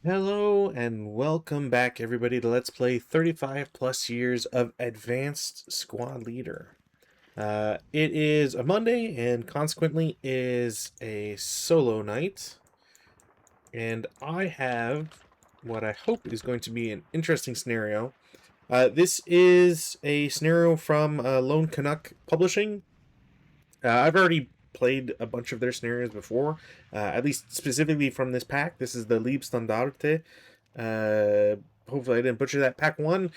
Hello and welcome back everybody to Let's Play 35 plus years of Advanced Squad Leader. It is a Monday and consequently is a solo night, and I have what I hope is going to be an interesting scenario. This is a scenario from Lone Canuck Publishing. I've already played a bunch of their scenarios before, at least specifically from this pack. This is the Liebstandarte. Uh, Hopefully I didn't butcher that. Pack 1,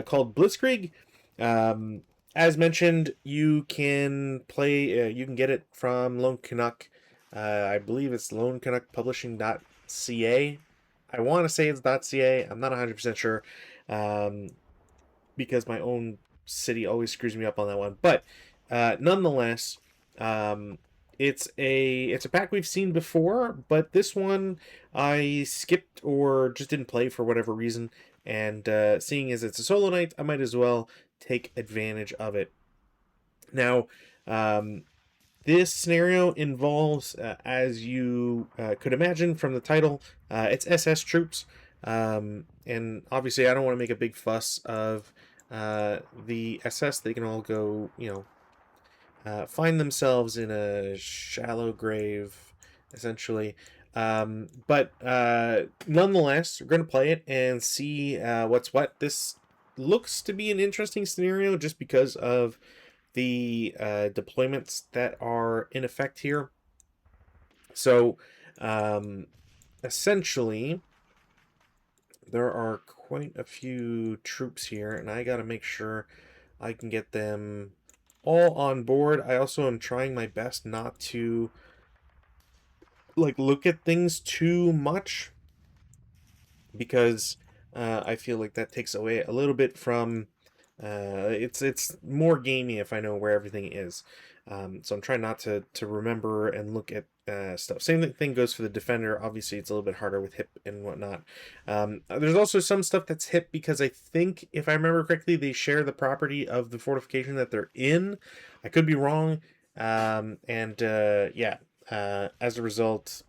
called Blitzkrieg. Um, as mentioned, you can play, you can get it from Lone Canuck. I believe it's lonecanuckpublishing.ca. I want to say it's .ca. I'm not 100% sure, um, because my own city always screws me up on that one. But nonetheless, um, it's a pack we've seen before, but this one I skipped or just didn't play for whatever reason. And seeing as it's a solo night, I might as well take advantage of it. Now, um, this scenario involves, as you could imagine from the title, it's SS troops. And obviously, I don't want to make a big fuss of the SS. They can all go, find themselves in a shallow grave, essentially. But nonetheless, we're going to play it and see what's what. This looks to be an interesting scenario just because of the deployments that are in effect here. So, um, essentially, there are quite a few troops here, and I got to make sure I can get them all on board. I also am trying my best not to look at things too much, because I feel like that takes away a little bit from it's more gamey if I know where everything is. So I'm trying not to remember and look at stuff. Same thing goes for the defender. Obviously, it's a little bit harder with hip and whatnot. There's also some stuff that's hip because I think, if I remember correctly, they share the property of the fortification that they're in. I could be wrong. And yeah, as a result,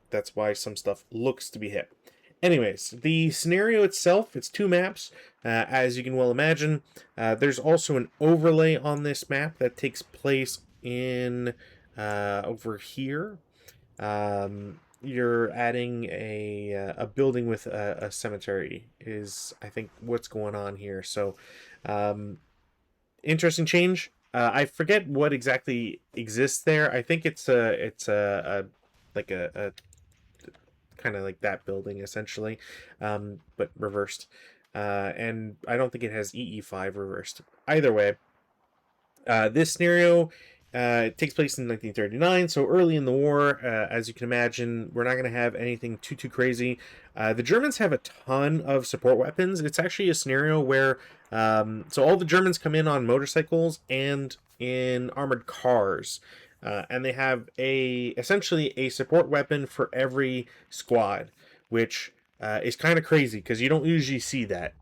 that's why some stuff looks to be hip. Anyways, the scenario itself, it's two maps, as you can well imagine. There's also an overlay on this map that takes place in over here. You're adding a building with a cemetery is, I think, what's going on here. So, um, interesting change. I forget what exactly exists there. I think it's a like a kind of like that building essentially, but reversed. And I don't think it has EE5 reversed. Either way, this scenario takes place in 1939, so early in the war. As you can imagine, we're not going to have anything too crazy. The Germans have a ton of support weapons. It's actually a scenario where so all the Germans come in on motorcycles and in armored cars. And they have essentially a support weapon for every squad, which is kind of crazy because you don't usually see that.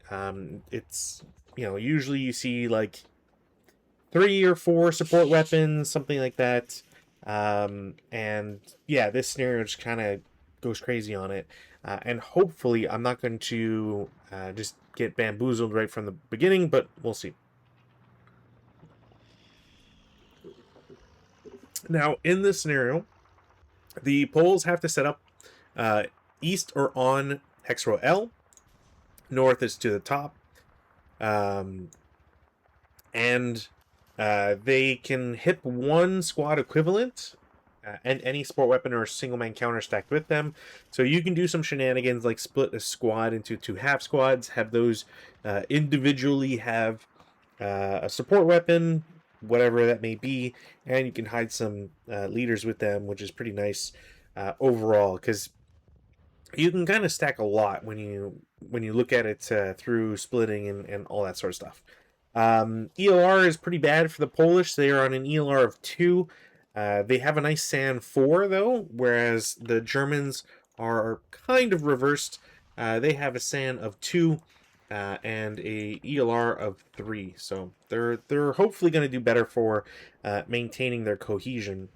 It's usually you see like 3 or 4 support weapons, something like that. And yeah, this scenario just kind of goes crazy on it. And hopefully, I'm not going to just get bamboozled right from the beginning, but we'll see. Now, in this scenario, the poles have to set up uh, east or on hex row L. North is to the top. And they can hip one squad equivalent and any support weapon or single man counter stacked with them. So you can do some shenanigans like split a squad into 2 half squads, have those individually have a support weapon, whatever that may be, and you can hide some leaders with them, which is pretty nice overall, because you can kind of stack a lot when you look at it through splitting and all that sort of stuff. ELR is pretty bad for the Polish. They are on an ELR of 2. They have a nice SAN 4, though, whereas the Germans are kind of reversed. They have a SAN of 2 and a ELR of 3. So they're hopefully going to do better for maintaining their cohesion,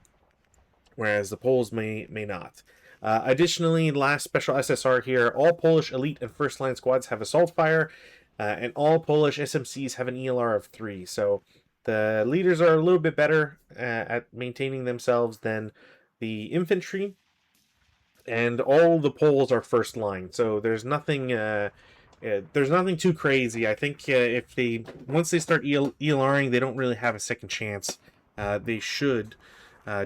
whereas the Poles may not. Additionally, last special SSR here, all Polish elite and first line squads have assault fire, and all Polish SMCs have an ELR of 3. So the leaders are a little bit better at maintaining themselves than the infantry, and all the Poles are first line. So there's nothing too crazy. I think if they once they start ELRing, they don't really have a second chance. They should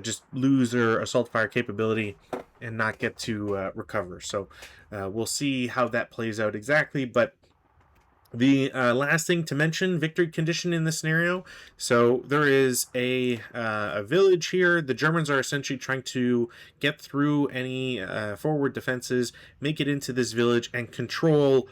just lose their assault fire capability and not get to recover. So we'll see how that plays out exactly. But the last thing to mention, victory condition in this scenario. So there is a village here. The Germans are essentially trying to get through any forward defenses, make it into this village, and control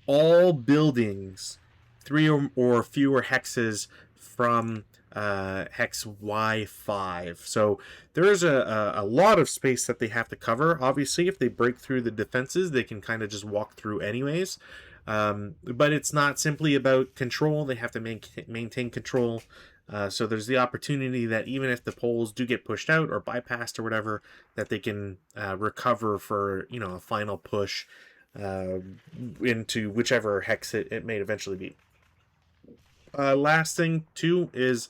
all buildings 3 or fewer hexes from hex Y5. So there is a lot of space that they have to cover. Obviously, if they break through the defenses, they can kind of just walk through anyways. But it's not simply about control. They have to maintain control. So there's the opportunity that even if the Poles do get pushed out or bypassed or whatever, that they can recover for a final push into whichever hex it may eventually be. Last thing too is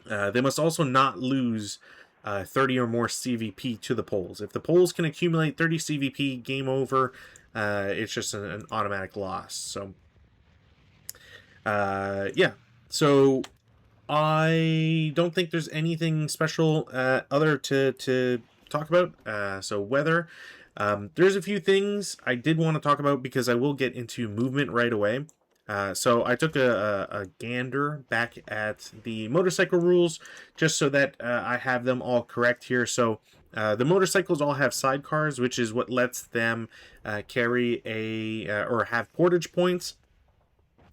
they must also not lose 30 or more CVP to the Poles. If the Poles can accumulate 30 CVP, game over. It's just an automatic loss. So yeah. So I don't think there's anything special other to talk about. So weather. There's a few things I did want to talk about because I will get into movement right away. So I took a gander back at the motorcycle rules just so that I have them all correct here. So the motorcycles all have sidecars, which is what lets them carry or have portage points.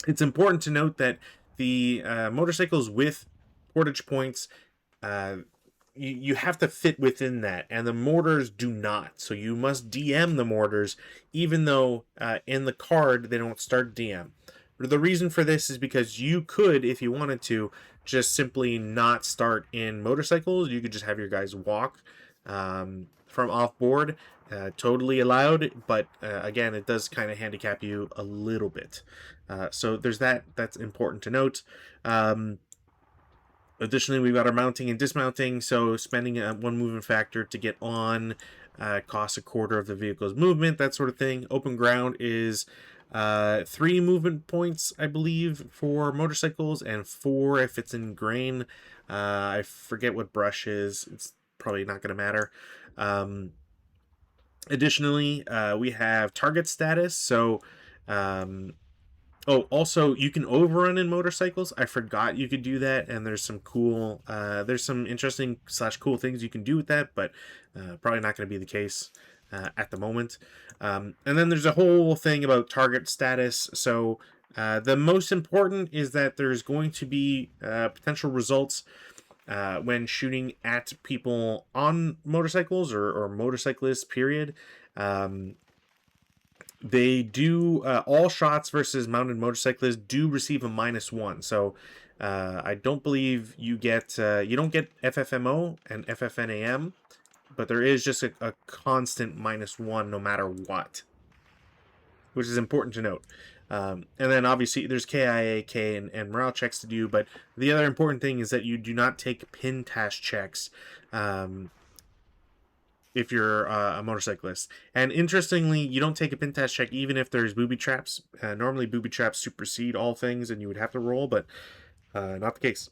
It's important to note that the motorcycles with portage points, you have to fit within that, and the mortars do not. So you must DM the mortars, even though in the card they don't start DM. The reason for this is because you could, if you wanted to, just simply not start in motorcycles. You could just have your guys walk from off board. Totally allowed, but again, it does kind of handicap you a little bit. So there's that. That's important to note. Additionally, we've got our mounting and dismounting. So spending one movement factor to get on costs a quarter of the vehicle's movement, that sort of thing. Open ground is 3 movement points, I believe, for motorcycles, and 4 if it's in grain. I forget what brush is. It's probably not going to matter. Additionally, we have target status. So, also you can overrun in motorcycles. I forgot you could do that, and there's some cool, there's some interesting / cool things you can do with that, but probably not going to be the case at the moment. And then there's a whole thing about target status. So the most important is that there's going to be potential results when shooting at people on motorcycles or motorcyclists, period. They do all shots versus mounted motorcyclists do receive a -1. So I don't believe you don't get FFMO and FFNAM, but there is just a constant -1 no matter what, which is important to note. And then obviously there's KIA, K, and morale checks to do, but the other important thing is that you do not take pin task checks if you're a motorcyclist. And interestingly, you don't take a pin task check even if there's booby traps. Normally booby traps supersede all things and you would have to roll, but not the case.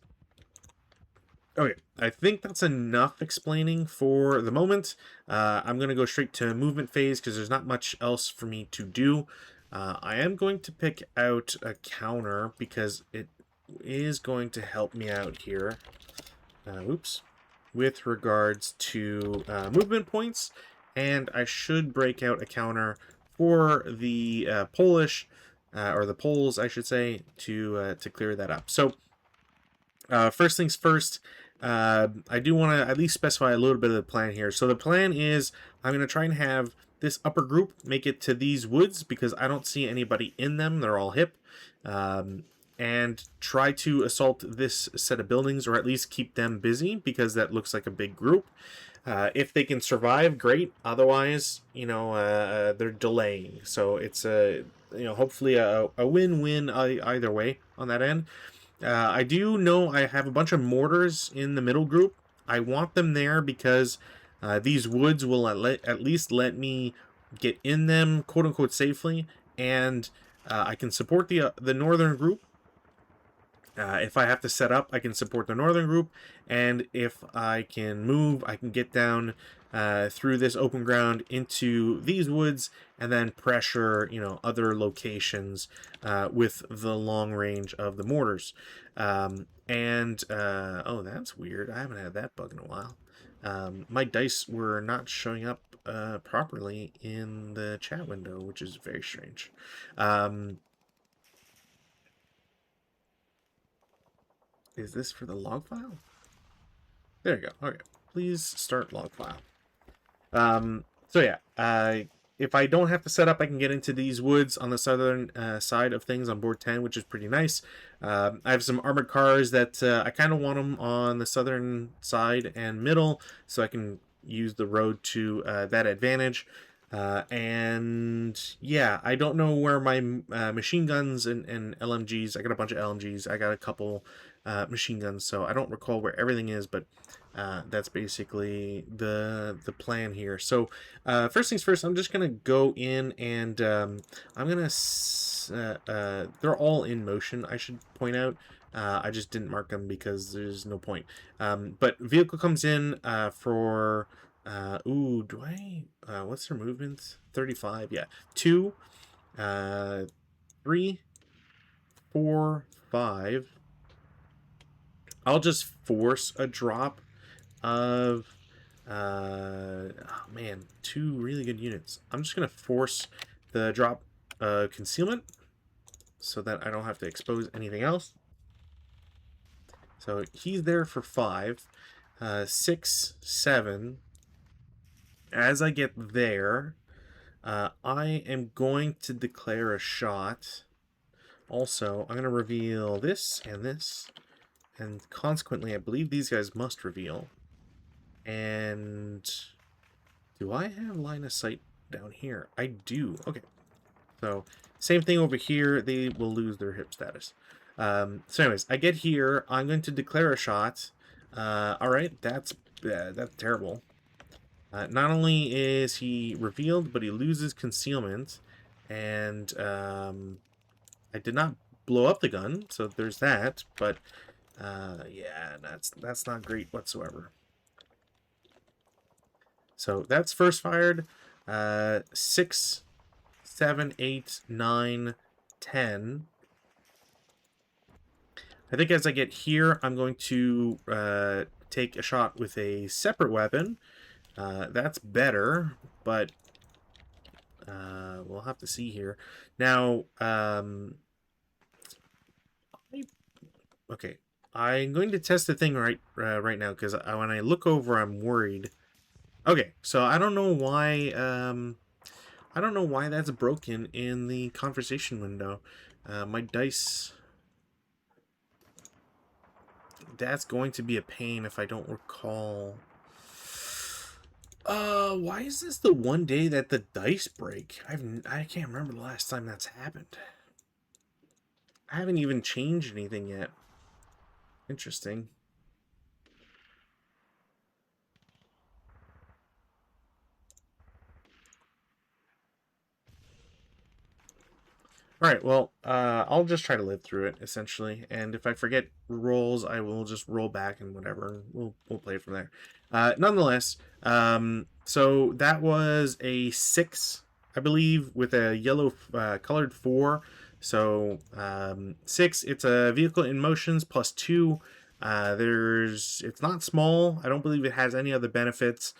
Okay, I think that's enough explaining for the moment. I'm going to go straight to movement phase because there's not much else for me to do. I am going to pick out a counter because it is going to help me out here. With regards to movement points, and I should break out a counter for the Polish, or the Poles, I should say, to clear that up. So, first things first, I do want to at least specify a little bit of the plan here. So the plan is I'm going to try and have this upper group make it to these woods because I don't see anybody in them. They're all hip. And try to assault this set of buildings, or at least keep them busy because that looks like a big group. If they can survive, great. Otherwise, they're delaying. So it's hopefully a win-win either way on that end. I do know I have a bunch of mortars in the middle group. I want them there because these woods will at least let me get in them, quote unquote, safely, and I can support the northern group. If I have to set up, I can support the northern group, and if I can move, I can get down through this open ground into these woods, and then pressure, other locations with the long range of the mortars. Oh, that's weird. I haven't had that bug in a while. My dice were not showing up properly in the chat window, which is very strange. Is this for the log file? There you go. Okay. Please start log file. So yeah, if I don't have to set up, I can get into these woods on the southern side of things on board 10, which is pretty nice. I have some armored cars that I kind of want them on the southern side and middle, so I can use the road to that advantage. And yeah, I don't know where my machine guns and LMGs. I got a bunch of LMGs. I got a couple machine guns, so I don't recall where everything is, but that's basically the plan here. So first things first, I'm just gonna go in and I'm gonna they're all in motion, I should point out. I just didn't mark them because there's no point. But vehicle comes in for ooh, do I what's their movement? 35, yeah. 2, 3, 4, 5. I'll just force a drop of oh man, 2 really good units. I'm just gonna force the drop concealment so that I don't have to expose anything else. So he's there for 5, 6, 7. As I get there, I am going to declare a shot. Also, I'm going to reveal this, and consequently, I believe these guys must reveal. And do I have line of sight down here? I do. Okay. So, same thing over here. They will lose their hip status. So anyways, I get here. I'm going to declare a shot. All right, that's terrible. Not only is he revealed, but he loses concealment. And I did not blow up the gun, so there's that. But yeah, that's not great whatsoever. So that's first fired. 6, 7, 8, 9, 10. I think as I get here, I'm going to take a shot with a separate weapon. That's better, but we'll have to see here. Now, okay, I'm going to test the thing right now because when I look over, I'm worried. Okay, so I don't know why. I don't know why that's broken in the conversation window. My dice. That's going to be a pain if I don't recall. Why is this the one day that the dice break? I can't remember the last time that's happened. I haven't even changed anything yet. Interesting. Alright, well, I'll just try to live through it, essentially. And if I forget rolls, I will just roll back and whatever. We'll play from there. Nonetheless, so that was a 6, I believe, with a yellow colored 4. So 6, it's a vehicle in motions plus 2. It's not small. I don't believe it has any other benefits.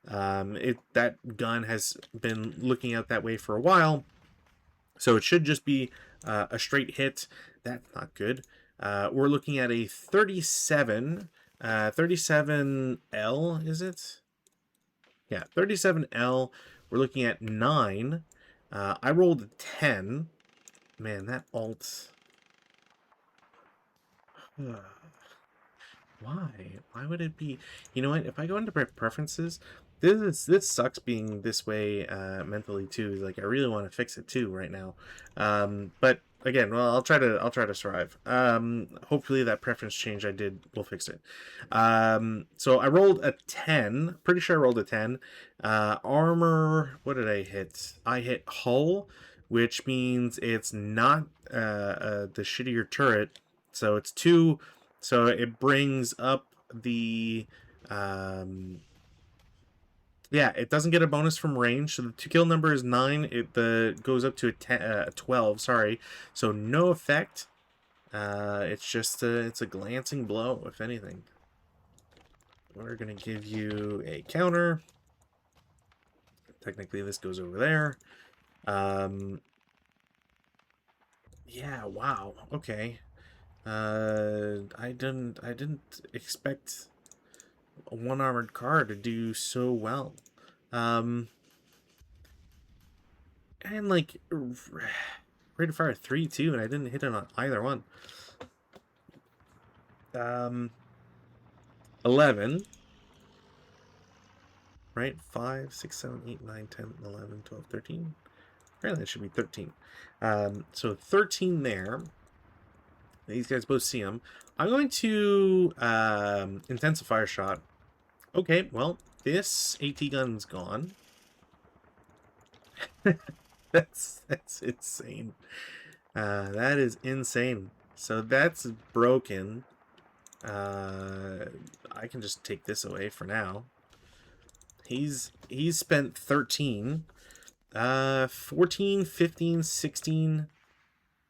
That gun has been looking out that way for a while. So it should just be a straight hit. That's not good. We're looking at a 37. 37L, is it? Yeah, 37L. We're looking at 9. I rolled a 10. Man, that alt. Why? Why would it be? You know what? If I go into preferences, this sucks being this way mentally too. Like I really want to fix it too right now. But again, well, I'll try to strive. Hopefully that preference change I did will fix it. So I rolled a 10. Pretty sure I rolled a 10. Armor. What did I hit? I hit hull, which means it's not the shittier turret. So it's two. So it brings up the yeah, it doesn't get a bonus from range. So the to kill number is 9. It goes up to a 12, sorry. So no effect. It's just it's a glancing blow, if anything. We're going to give you a counter. Technically this goes over there. Yeah, wow. Okay. I didn't expect a one armored car to do so well. And like rate of fire 3 too, and I didn't hit it on either one. 11. Right? 5, 6, 7, 8, 9, 10, 11, 12, 13. Apparently it should be 13. So 13 there. These guys both see him. I'm going to intensify a shot. Okay, well, this AT gun's gone. that's insane. That is insane. So that's broken. I can just take this away for now. He's spent 13. 14, 15, 16,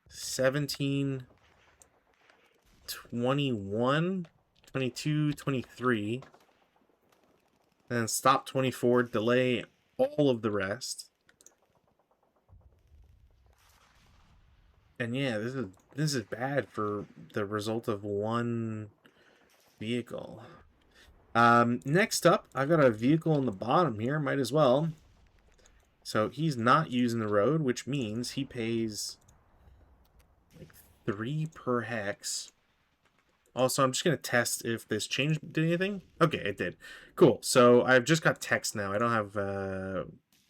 17, 21, 22, 23. Then stop 24, delay all of the rest. And yeah, this is bad for the result of one vehicle. Next up, I've got a vehicle in the bottom here, might as well. So he's not using the road, which means he pays like 3 per hex. Also, I'm just going to test if this change did anything. Okay, it did. Cool. So I've just got text now. I don't have...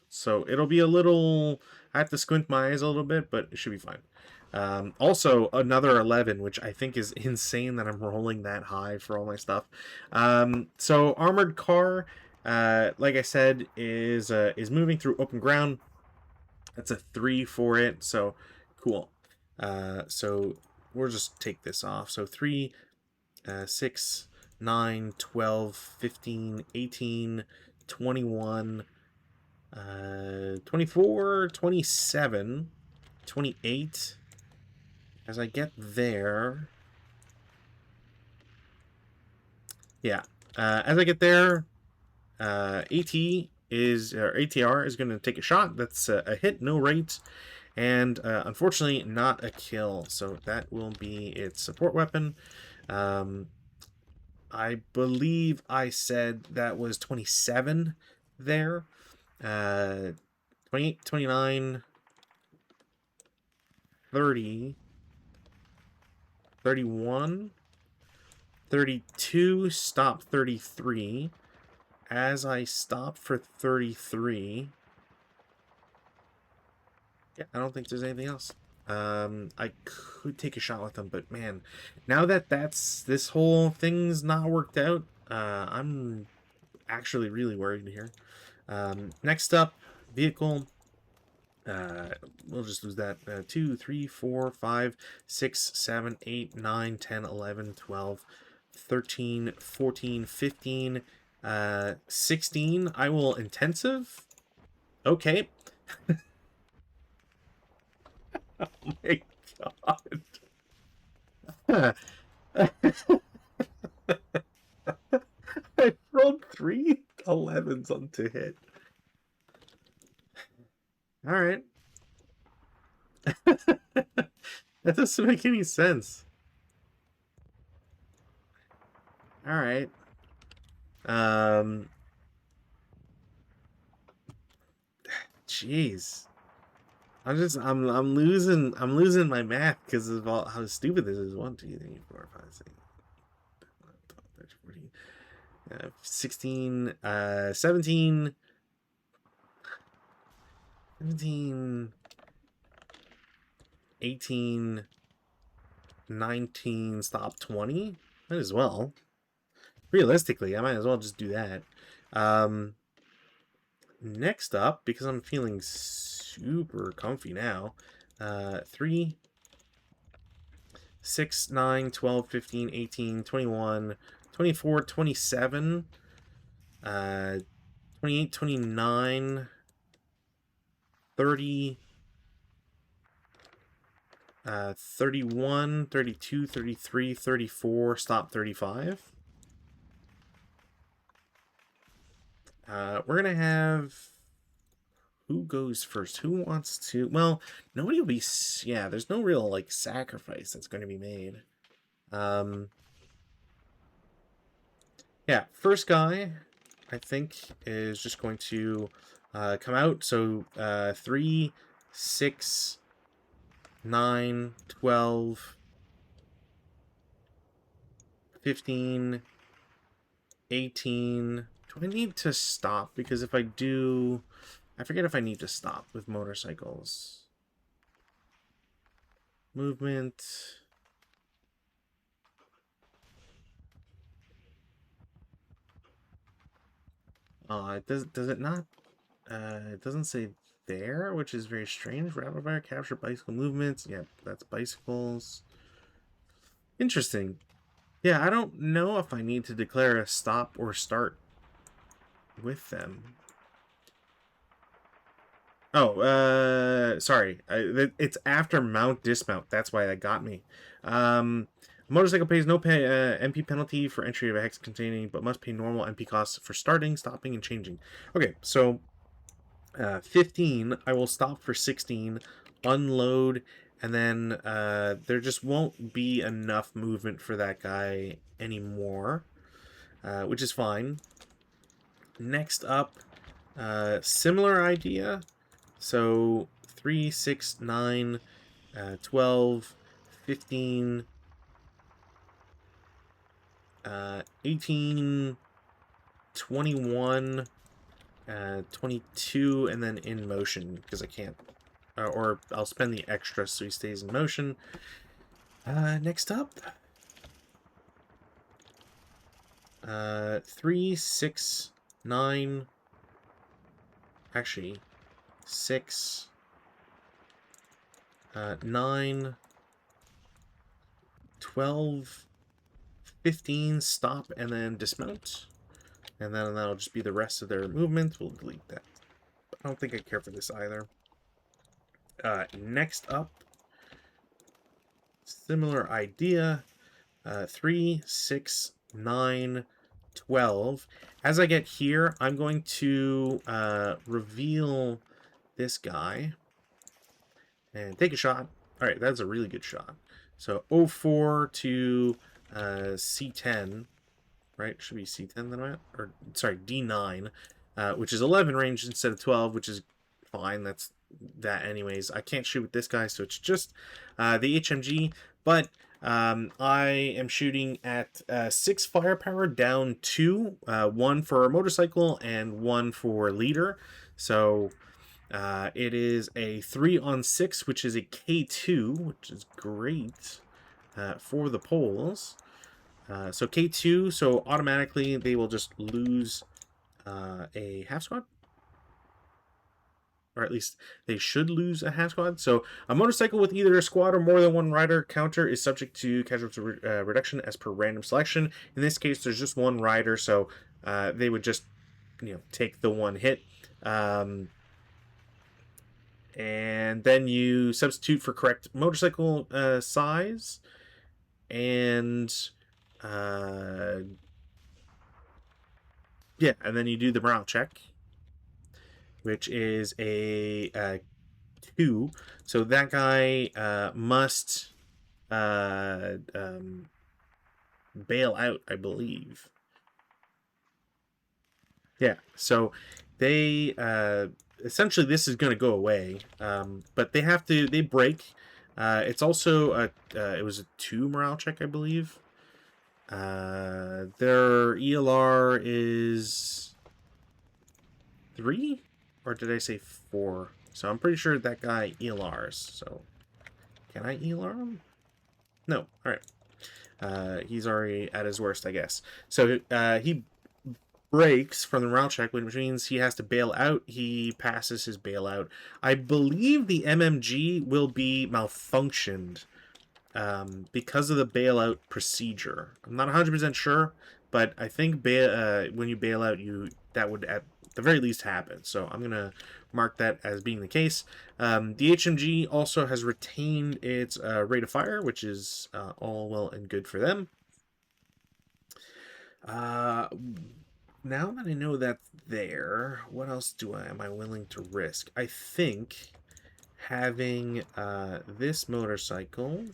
So it'll be a little... I have to squint my eyes a little bit, but it should be fine. Also, another 11, which I think is insane that I'm rolling that high for all my stuff. So armored car, like I said, is moving through open ground. That's a 3 for it, so cool. So we'll just take this off. So 3, 6, 9, 12, 15, 18, 21, 24, 27, 28. As I get there... Yeah. As I get there, ATR is going to take a shot. That's a hit, no rate, and unfortunately not a kill. So that will be its support weapon. I believe I said that was 27 there. 28, 29, 30, 31, 32, stop 33. As I stop for 33... Yeah, I don't think there's anything else. I could take a shot with them, but man, now that this whole thing's not worked out, I'm actually really worried here. Next up, vehicle. We'll just lose that. 2, 3, 4, 5, 6, 7, 8, 9, 10, 11, 12, 13, 14, 15, 16. I will intensive. Okay. Oh my god. I rolled 3 11s onto hit. Alright. That doesn't make any sense. Alright. Jeez. I'm losing my math because of how stupid this is. 1, 2, 3, 4, 5, 6. 16, 17, 18, 19, stop 20. Might as well. Realistically, I might as well just do that. Next up, because I'm feeling super comfy now, 3, 6, 9, 12, 15, 18, 21, 24, 27, 28, 29, 30, 31, 32, 33, 34, stop 35. We're going to have... Who goes first? Who wants to... Well, nobody will be... Yeah, there's no real, like, sacrifice that's going to be made. Yeah, first guy, I think, is just going to come out. So, 3, 6, 9, 12, 15, 18... Do I need to stop? Because if I do... I forget if I need to stop with motorcycles. Movement. Does it not? It doesn't say there, which is very strange. Rapid fire capture bicycle movements. Yeah, that's bicycles. Interesting. Yeah, I don't know if I need to declare a stop or start with them. Oh, sorry. It's after mount dismount. That's why that got me. Motorcycle pays no MP penalty for entry of a hex containing, but must pay normal MP costs for starting, stopping, and changing. Okay, so 15, I will stop for 16, unload, and then there just won't be enough movement for that guy anymore, which is fine. Next up, similar idea. So 3, 6, 9, 12, 15, 18, 21, 22, and then in motion, because I can't, or I'll spend the extra so he stays in motion. Next up, 3, 6, 9, actually, 6, 9, 12, 15, stop, and then dismount. And then that'll just be the rest of their movement. We'll delete that. I don't think I care for this either. Next up, similar idea. 3, 6, 9, 12. As I get here, I'm going to reveal this guy and take a shot. All right, that's a really good shot. So 04 to C10, right? Should be C10 that I'm at, or sorry, D9, which is 11 range instead of 12, which is fine. That's that anyways. I can't shoot with this guy, so it's just the HMG, but I am shooting at 6 firepower down 2, 1 for a motorcycle and 1 for leader. So it is a 3 on 6, which is a K2, which is great for the poles. So K2, so automatically they will just lose a half squad. Or at least they should lose a half squad. So a motorcycle with either a squad or more than one rider counter is subject to casualty reduction as per random selection. In this case, there's just one rider, so they would just, take the one hit. And then you substitute for correct motorcycle size. And yeah, and then you do the morale check, which is a 2. So that guy must bail out, I believe. Yeah, so they essentially this is going to go away, but they break. It's also it was a 2 morale check, I believe. Their ELR is 3? Or did I say 4? So I'm pretty sure that guy ELRs. So can I ELR him? No. Alright. He's already at his worst, I guess. So he breaks from the morale check, which means he has to bail out. He passes his bailout. I believe the MMG will be malfunctioned because of the bailout procedure. I'm not 100% sure, but I think when you bail out, that would at the very least happen. So I'm going to mark that as being the case. The HMG also has retained its rate of fire, which is all well and good for them. Now that I know that's there, what else am I willing to risk? I think having this motorcycle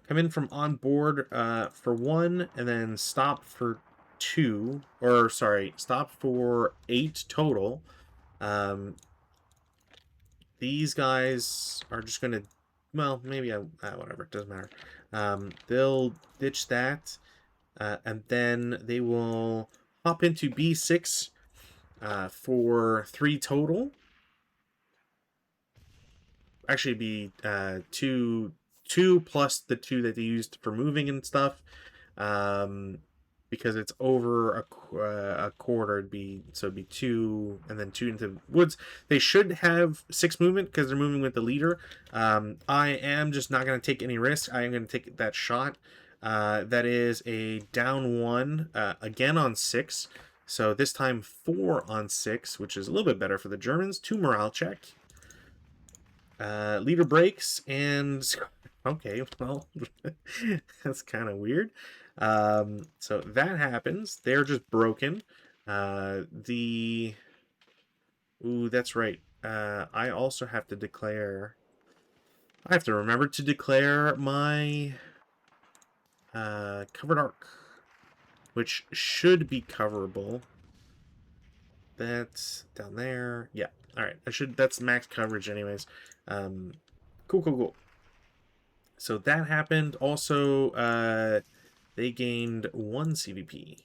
come in from on board for 1 and then stop for 2, or sorry, stop for 8 total. These guys are just going to, well, maybe whatever, it doesn't matter. They'll ditch that. And then they will hop into B6 for 3 total. Actually, be 2 plus the 2 that they used for moving and stuff. Because it's over a quarter, it'd be 2 and then 2 into the woods. They should have 6 movement because they're moving with the leader. I am just not going to take any risk. I am going to take that shot. That is a down 1 again on 6. So this time 4 on 6, which is a little bit better for the Germans. 2 morale check. Leader breaks and okay, well, that's kind of weird. So that happens. They're just broken. Ooh, that's right. I also have to declare. I have to remember to declare my covered arc, which should be coverable. That's down there. Yeah. All right. That's max coverage, anyways. Cool. So that happened. Also, they gained 1 CVP.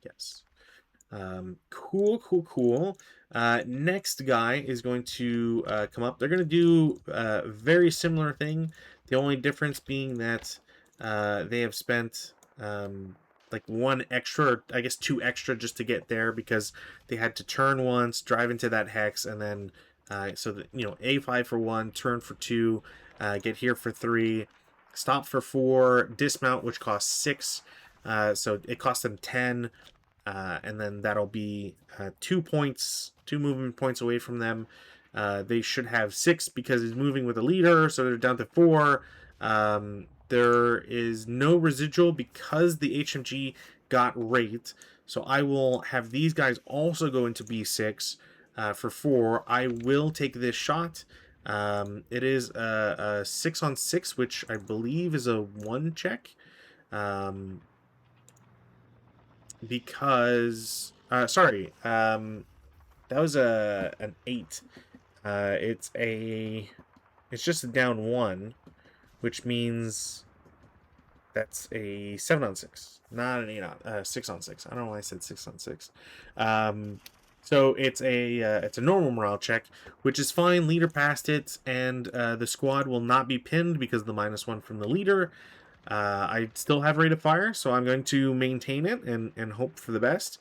Yes. Cool. Next guy is going to come up. They're going to do a very similar thing. The only difference being that they have spent like 1 extra, or I guess 2 extra just to get there because they had to turn once, drive into that hex, and then so that, A5 for 1, turn for 2, get here for 3, stop for 4, dismount, which costs 6. So it cost them 10. And then that'll be 2 points, 2 movement points away from them. They should have 6 because he's moving with a leader, so they're down to 4. There is no residual because the HMG got rate, so I will have these guys also go into B6 for 4. I will take this shot. It is a 6 on 6, which I believe is a 1 check. Because sorry, that was an 8. It's just a down 1, which means that's a 7 on 6, not an 8 on 6 on 6. I don't know why I said 6 on 6. So it's a normal morale check, which is fine. Leader passed it, and the squad will not be pinned because of the -1 from the leader. I still have rate of fire, so I'm going to maintain it and hope for the best.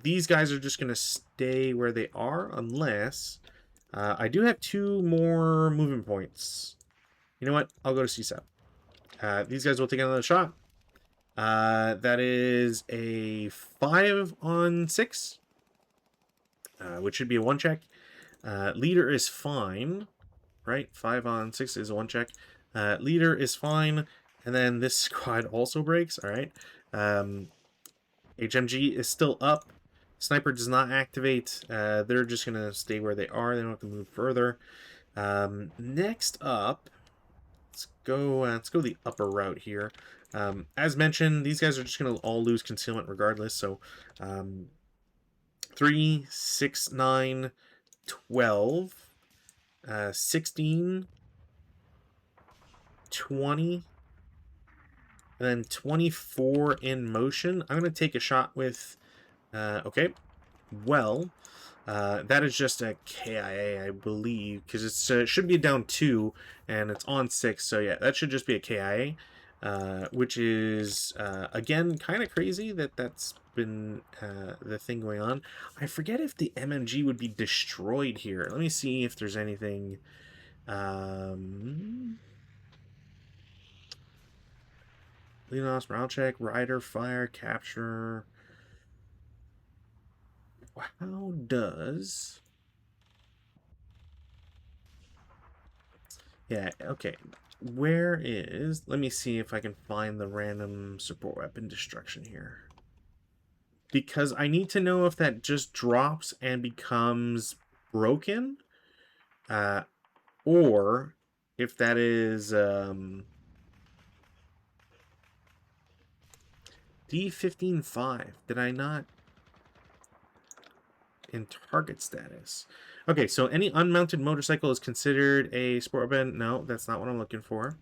These guys are just going to stay where they are unless I do have 2 more movement points. You know what? I'll go to C7. These guys will take another shot. That is a 5 on 6, which should be a 1 check. Leader is fine, right? 5 on 6 is a 1 check. Leader is fine. And then this squad also breaks. All right. HMG is still up. Sniper does not activate. They're just going to stay where they are. They don't have to move further. Next up, let's go the upper route here. As mentioned, these guys are just going to all lose concealment regardless. So 3, 6, 9, 12, 16, 20, And then 24 in motion. I'm going to take a shot with... okay. Well, that is just a KIA, I believe, because it should be down 2, and it's on 6, so yeah, that should just be a KIA, which is, again, kind of crazy that that's been the thing going on. I forget if the MMG would be destroyed here. Let me see if there's anything... Leonos, morale check, rider, fire, capture... How does... Yeah, okay. Where is... Let me see if I can find the random support weapon destruction here. Because I need to know if that just drops and becomes broken. Or if that is... D15-5. Did I not... In target status. Okay, so any unmounted motorcycle is considered a sport weapon. No, that's not what I'm looking for.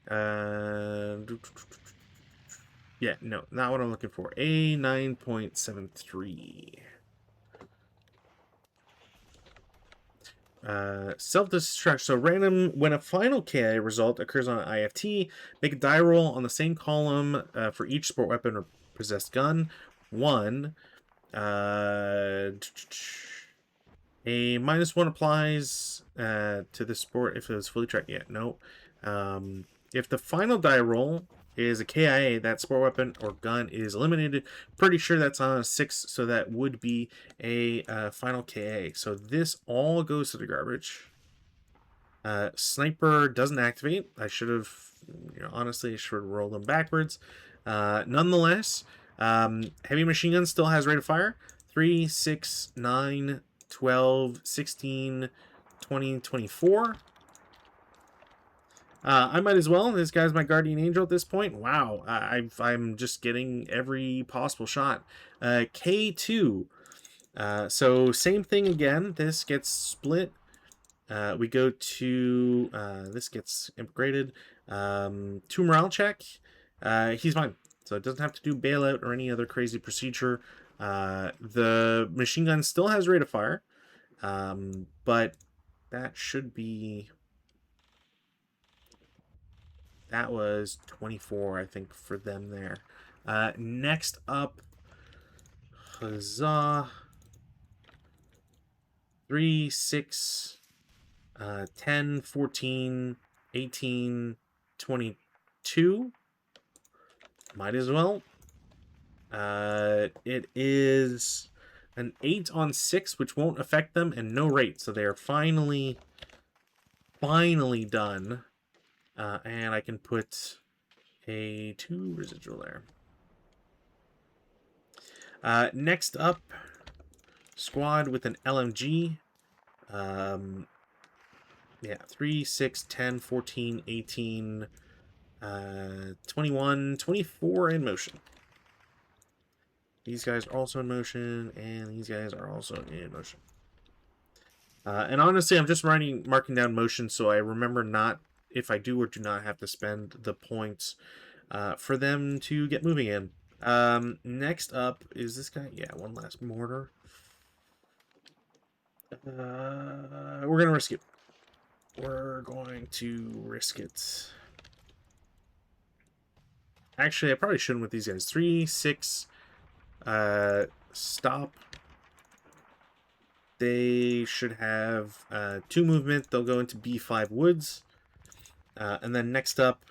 Yeah, no, not what I'm looking for. A 9.73. Self-destruct. So random, when a final KI result occurs on an IFT, make a die roll on the same column for each sport weapon or possessed gun. 1. A -1 applies to the sport if it was fully tracked. Yeah, no. If the final die roll is a KIA, that sport weapon or gun is eliminated. Pretty sure that's on a 6, so that would be a final KA. So this all goes to the garbage. Sniper doesn't activate. I should have, honestly, I should have rolled them backwards. Nonetheless, heavy machine gun still has rate of fire. 3, 6, 9, 12, 16, 20, 24. I might as well. This guy's my guardian angel at this point. Wow, I'm just getting every possible shot. K2. So same thing again. This gets split. We go to... this gets upgraded. 2 morale check. He's fine. So it doesn't have to do bailout or any other crazy procedure. The machine gun still has rate of fire. But that should be... That was 24, I think, for them there. Next up, huzzah. 3, 6, 10, 14, 18, 22. Might as well. It is an 8 on 6, which won't affect them, and no rate. So they are finally done. And I can put a 2 residual there. Next up, squad with an LMG. Yeah, 3, 6, 10, 14, 18, 21, 24 in motion. These guys are also in motion, and these guys are also in motion. And honestly, I'm just marking down motion so I remember not, if I do or do not have to spend the points for them to get moving in. Next up is this guy. Yeah, one last mortar. We're going to risk it. We're going to risk it. Actually, I probably shouldn't with these guys. 3, 6, stop. They should have 2 movement. They'll go into B5 woods. And then next up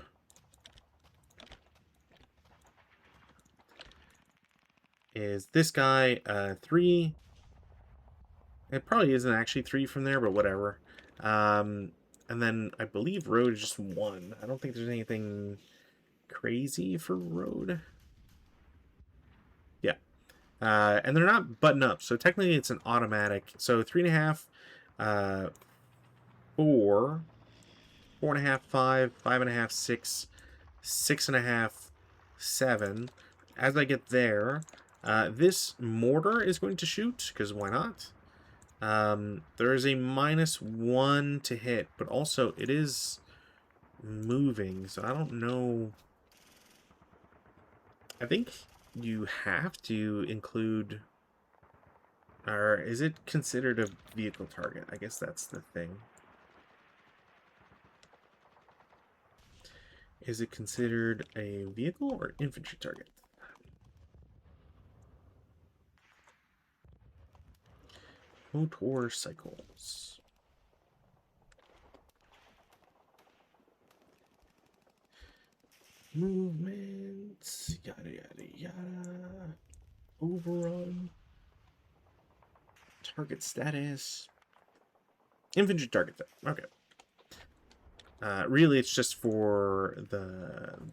is this guy, 3. It probably isn't actually 3 from there, but whatever. And then I believe road is just 1. I don't think there's anything crazy for road. Yeah. And they're not button up, so technically it's an automatic. So 3.5, 4, 4.5, 5, 5.5, 6, 6.5, 7. As I get there, this mortar is going to shoot, because why not? There is a -1 to hit, but also it is moving, so I don't know I think you have to include, or is it considered a vehicle target? I guess that's the thing. Is it considered a vehicle or infantry target? Motorcycles. Movements. Yada yada yada. Overrun. Target status. Infantry target. Okay. Really, it's just for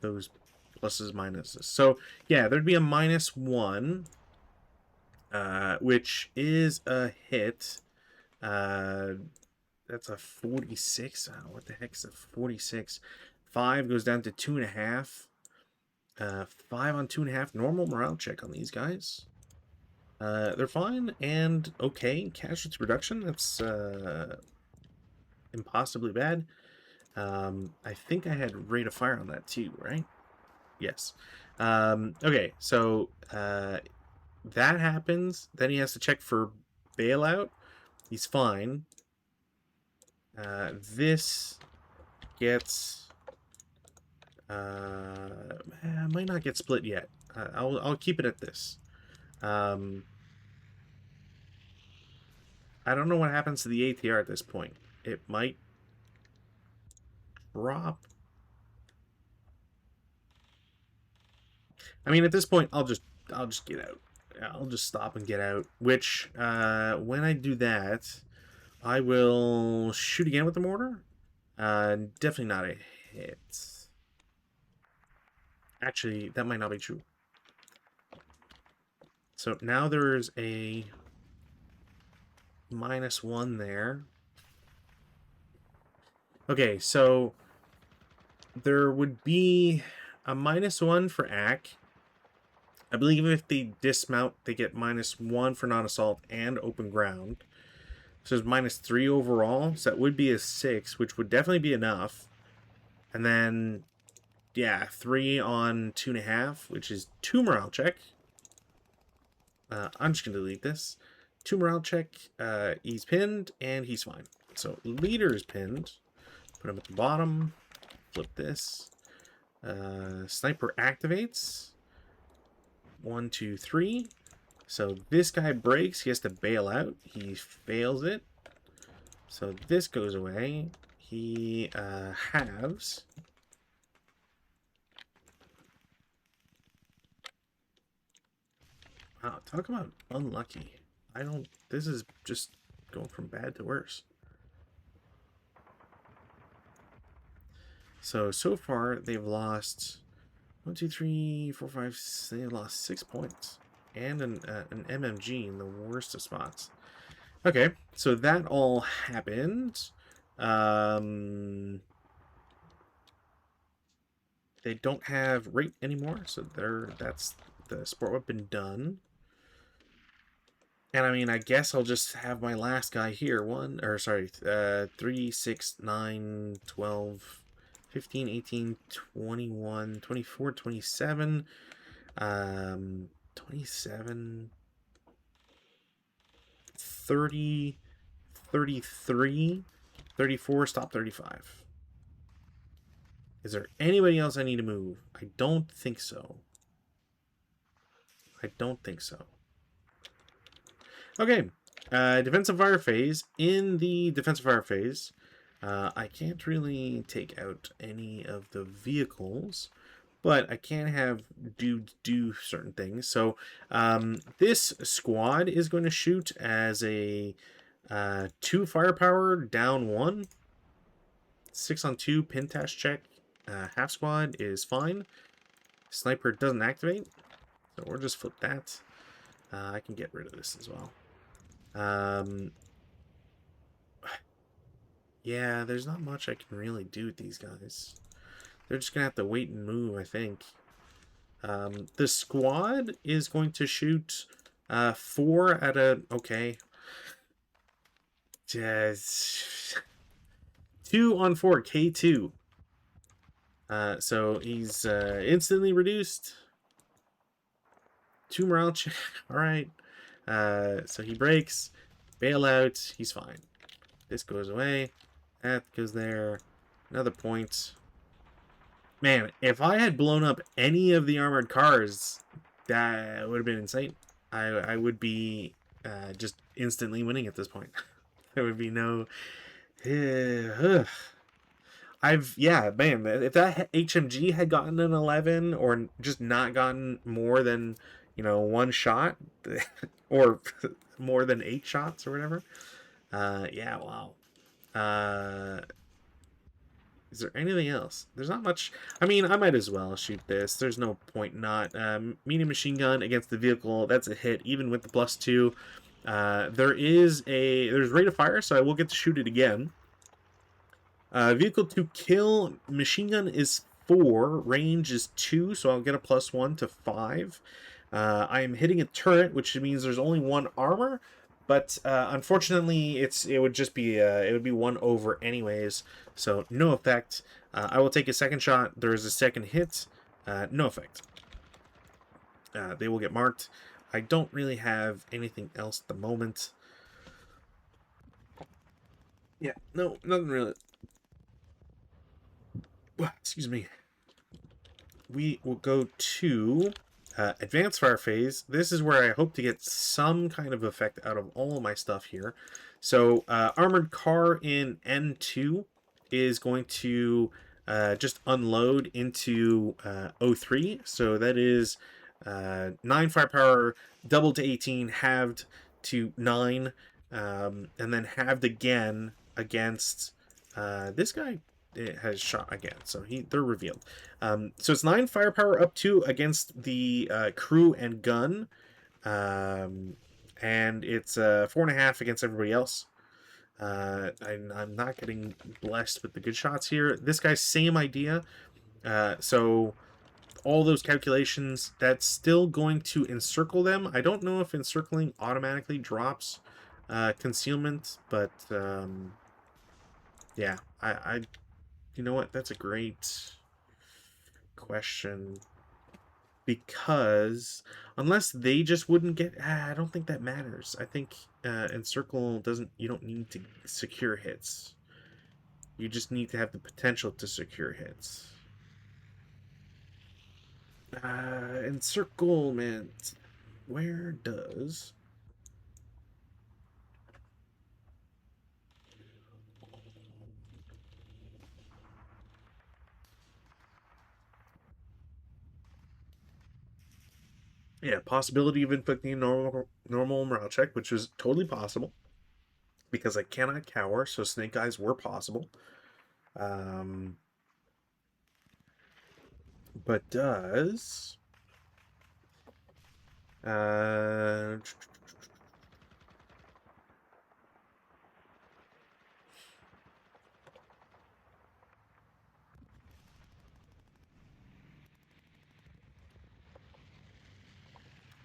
those pluses minuses. So yeah, there'd be a -1, which is a hit. That's a 46. Oh, what the heck is a 46? 5 goes down to 2.5. 5 on 2.5. Normal morale check on these guys. They're fine and okay. Casualty reduction. That's impossibly bad. I think I had rate of fire on that too, right? Yes. Okay, so that happens. Then he has to check for bailout. He's fine. This gets might not get split yet. I'll keep it at this. I don't know what happens to the ATR at this point. It might drop. I mean, at this point, I'll just get out. I'll just stop and get out. Which, when I do that, I will shoot again with the mortar. Definitely not a hit. Actually, that might not be true. So now there's a -1 there. Okay, so there would be a -1 for AC. I believe if they dismount, they get -1 for non-assault and open ground. So it's -3 overall. So that would be a 6, which would definitely be enough. And then, yeah, 3 on 2.5, which is 2 morale check. I'm just going to delete this. 2 morale check. He's pinned, and he's fine. So leader is pinned. Put him at the bottom. Flip this. Sniper activates. 1, 2, 3. So this guy breaks. He has to bail out. He fails it. So this goes away. He halves. Wow, talk about unlucky. This is just going from bad to worse. So far, they've lost 1, 2, 3, 4, 5, they've lost 6 points. And an MMG in the worst of spots. Okay, so that all happened. They don't have rate anymore, so that's the sport weapon done. And I mean, I guess I'll just have my last guy here. 3, 6, 9, 12, 15, 18, 21, 24, 27, 27, 30, 33, 34, stop 35. Is there anybody else I need to move? I don't think so. I don't think so. Okay, defensive fire phase. In the defensive fire phase, I can't really take out any of the vehicles, but I can have dudes do certain things. So this squad is going to shoot as a 2 firepower, down 1, 6 on 2 pintash check. Half squad is fine. Sniper doesn't activate, so we'll just flip that. I can get rid of this as well. Yeah, there's not much I can really do with these guys. They're just gonna have to wait and move, I think. The squad is going to shoot 4 at a... Okay. Just 2 on 4, K2. So he's instantly reduced. 2 morale check. All right. So he breaks. Bail out. He's fine. This goes away. That goes there. Another point. Man, if I had blown up any of the armored cars, that would have been insane. I would be just instantly winning at this point. There would be no... yeah, man, if that HMG had gotten an 11 or just not gotten more than, one shot or more than 8 shots or whatever. Yeah, wow. Is there anything else? There's not much. I mean, I might as well shoot this. There's no point not. Medium machine gun against the vehicle. That's a hit, even with the +2. There's rate of fire, so I will get to shoot it again. Vehicle to kill, machine gun is 4, range is 2, so I'll get a +1 to 5. I am hitting a turret, which means there's only 1 armor, but unfortunately, it would be 1 over anyways, so no effect. I will take a second shot. There is a second hit, no effect. They will get marked. I don't really have anything else at the moment. Yeah, no, nothing really. Excuse me. We will go to advanced fire phase. This is where I hope to get some kind of effect out of all of my stuff here. So armored car in N2 is going to just unload into 03. So that is 9 firepower, doubled to 18, halved to 9, and then halved again against this guy. It has shot again, so they're revealed. So it's 9 firepower up 2 against the crew and gun, and it's 4.5 against everybody else. I'm not getting blessed with the good shots here. This guy's same idea. So all those calculations, that's still going to encircle them. I don't know if encircling automatically drops concealment, but yeah, I you know what? That's a great question. Because unless they just wouldn't get... I don't think that matters. I think encircle doesn't... You don't need to secure hits. You just need to have the potential to secure hits. Encirclement. Where does... Yeah, possibility of inflicting a normal morale check, which is totally possible. Because I cannot cower, so snake eyes were possible. But does...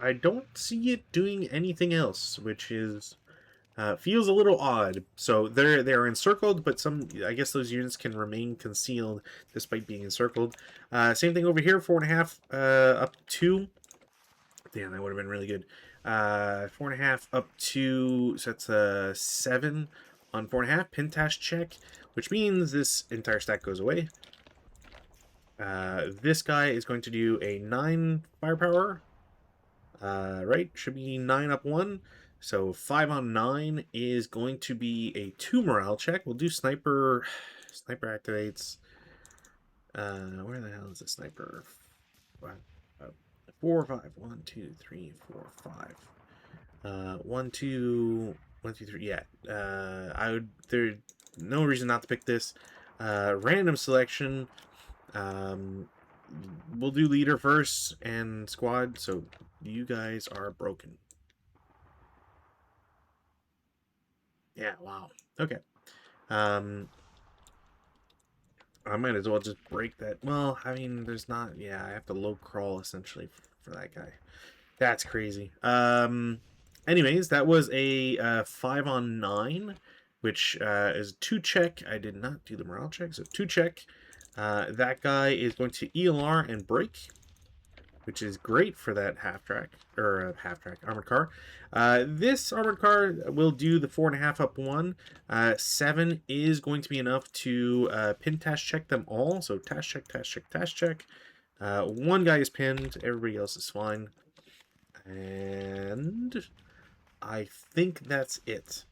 I don't see it doing anything else, which is feels a little odd. So they're encircled, but I guess those units can remain concealed despite being encircled. Same thing over here, 4.5 up 2. Damn, that would have been really good. 4.5 up 2, so that's 7 on 4.5. Pintash check, which means this entire stack goes away. This guy is going to do a 9 firepower. Right, should be 9 up 1. So 5 on 9 is going to be a 2 morale check. We'll do sniper. Sniper activates. Where the hell is the sniper? 4, 5. 1, 2, 3, 4, 5. 1, 2, 1, 2, 3. Yeah. There's no reason not to pick this. Random selection. We'll do leader first and squad. So you guys are broken. Yeah, wow. Okay. I might as well just break that. Well, I mean, there's not... Yeah, I have to low crawl, essentially, for that guy. That's crazy. Anyways, that was a 5 on 9, which is a 2 check. I did not do the morale check, so 2 check. That guy is going to ELR and break. which is great for that half-track armored car. This armored car will do the 4.5 up 1. 7 is going to be enough to pin task check them all. So task check, task check, task check. One guy is pinned, everybody else is fine. And I think that's it.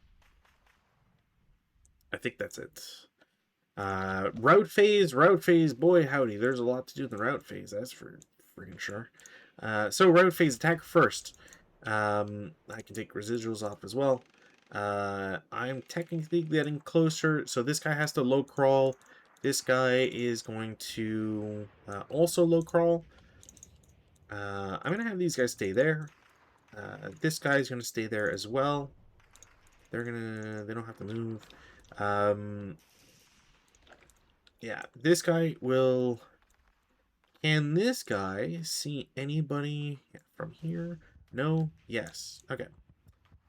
Route phase, boy howdy, there's a lot to do in the route phase, that's for freaking sure. So route phase, attack first. I can take residuals off as well. I'm technically getting closer, so this guy has to low crawl. This guy is going to also low crawl. I'm gonna have these guys stay there. This guy's gonna stay there as well. They don't have to move. Yeah, this guy will... Can this guy see anybody from here? No? Yes. Okay.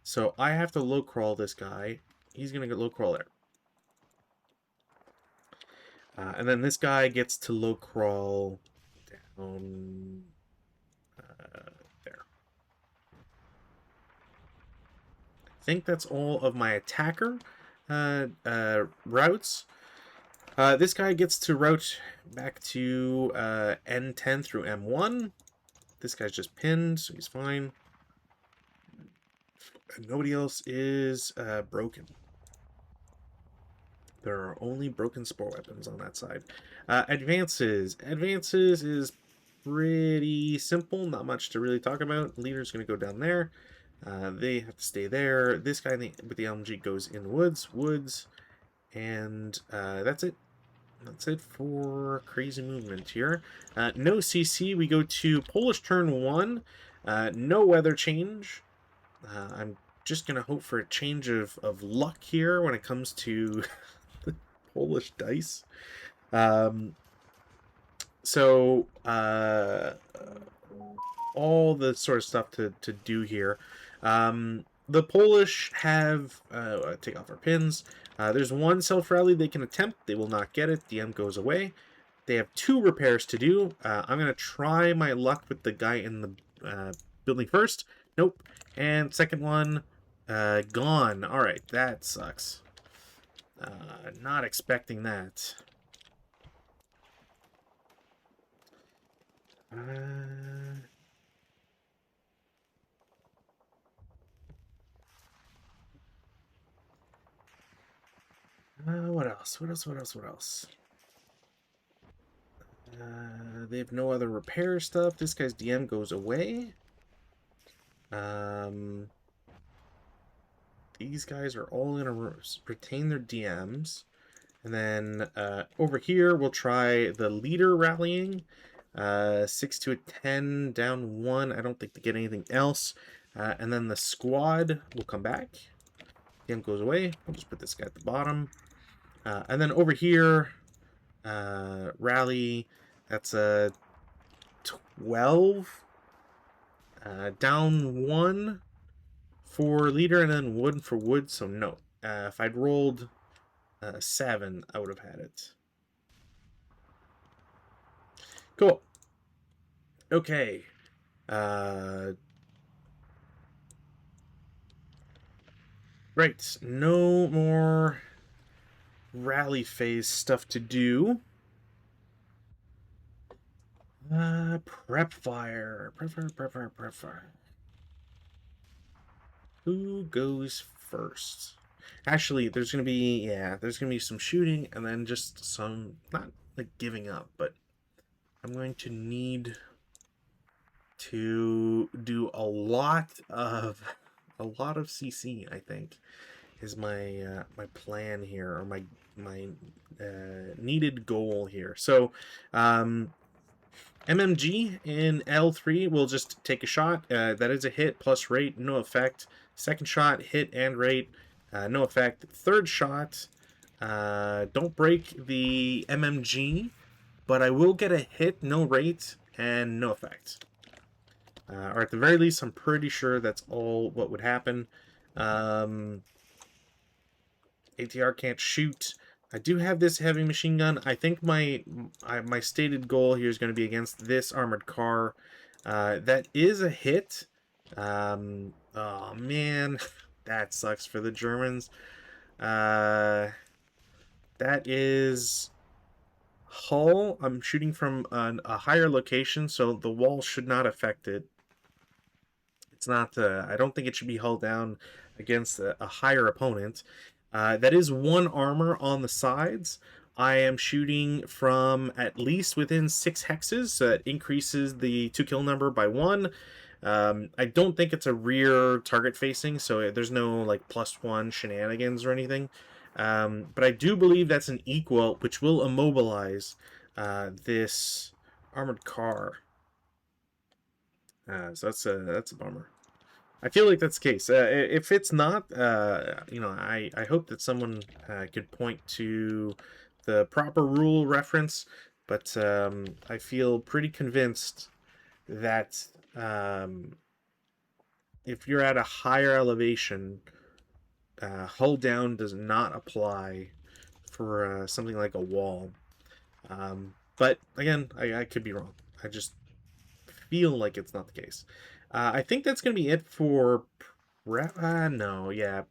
So I have to low crawl this guy. He's going to get low crawl there. And then this guy gets to low crawl down there. I think that's all of my attacker routes. This guy gets to route back to N10 through M1. This guy's just pinned, so he's fine. And nobody else is broken. There are only broken spore weapons on that side. Advances. Advances is pretty simple. Not much to really talk about. Leader's going to go down there. They have to stay there. This guy with the LMG goes in the woods. And that's it. That's it for crazy movement here. No CC. We go to Polish turn 1. No weather change. I'm just going to hope for a change of luck here when it comes to the Polish dice. So all the sort of stuff to do here. The Polish have... take off our pins. There's one self-rally they can attempt. They will not get it. DM goes away. They have 2 repairs to do. I'm going to try my luck with the guy in the building first. Nope. And second one, gone. Alright, that sucks. Not expecting that. What else? They have no other repair stuff. This guy's DM goes away. These guys are all going to retain their DMs. And then over here, we'll try the leader rallying. 6 to a 10, down 1. I don't think they get anything else. And then the squad will come back. DM goes away. I'll just put this guy at the bottom. And then over here, rally, that's a 12. Down 1 for leader, and then 1 for wood, so no. If I'd rolled 7, I would have had it. Cool. Okay. Right, no more rally phase stuff to do. Prep fire. Prep fire. Who goes first? Actually, there's gonna be some shooting and then just some, not like giving up, but I'm going to need to do a lot of CC, I think, is my my plan here, or my needed goal here. So MMG in L3 will just take a shot. That is a hit plus rate, no effect. Second shot, hit and rate, no effect. Third shot, don't break the MMG, but I will get a hit, no rate, and no effect. Or at the very least, I'm pretty sure that's all what would happen. ATR can't shoot. I do have this heavy machine gun. I think my stated goal here is going to be against this armored car. That is a hit. Oh man, that sucks for the Germans. Uh, that is hull. I'm shooting from a higher location, so the wall should not affect it. It's not. I don't think it should be hull down against a higher opponent. That is one armor on the sides. I am shooting from at least within 6 hexes, so it increases the 2 kill number by 1. I don't think it's a rear target facing, so there's no like +1 shenanigans or anything. But I do believe that's an equal, which will immobilize this armored car. So that's a bummer. I feel like that's the case. If it's not, I hope that someone could point to the proper rule reference, but I feel pretty convinced that if you're at a higher elevation, hold down does not apply for something like a wall. But again, I could be wrong. I just feel like it's not the case. I think that's going to be it for no, yeah.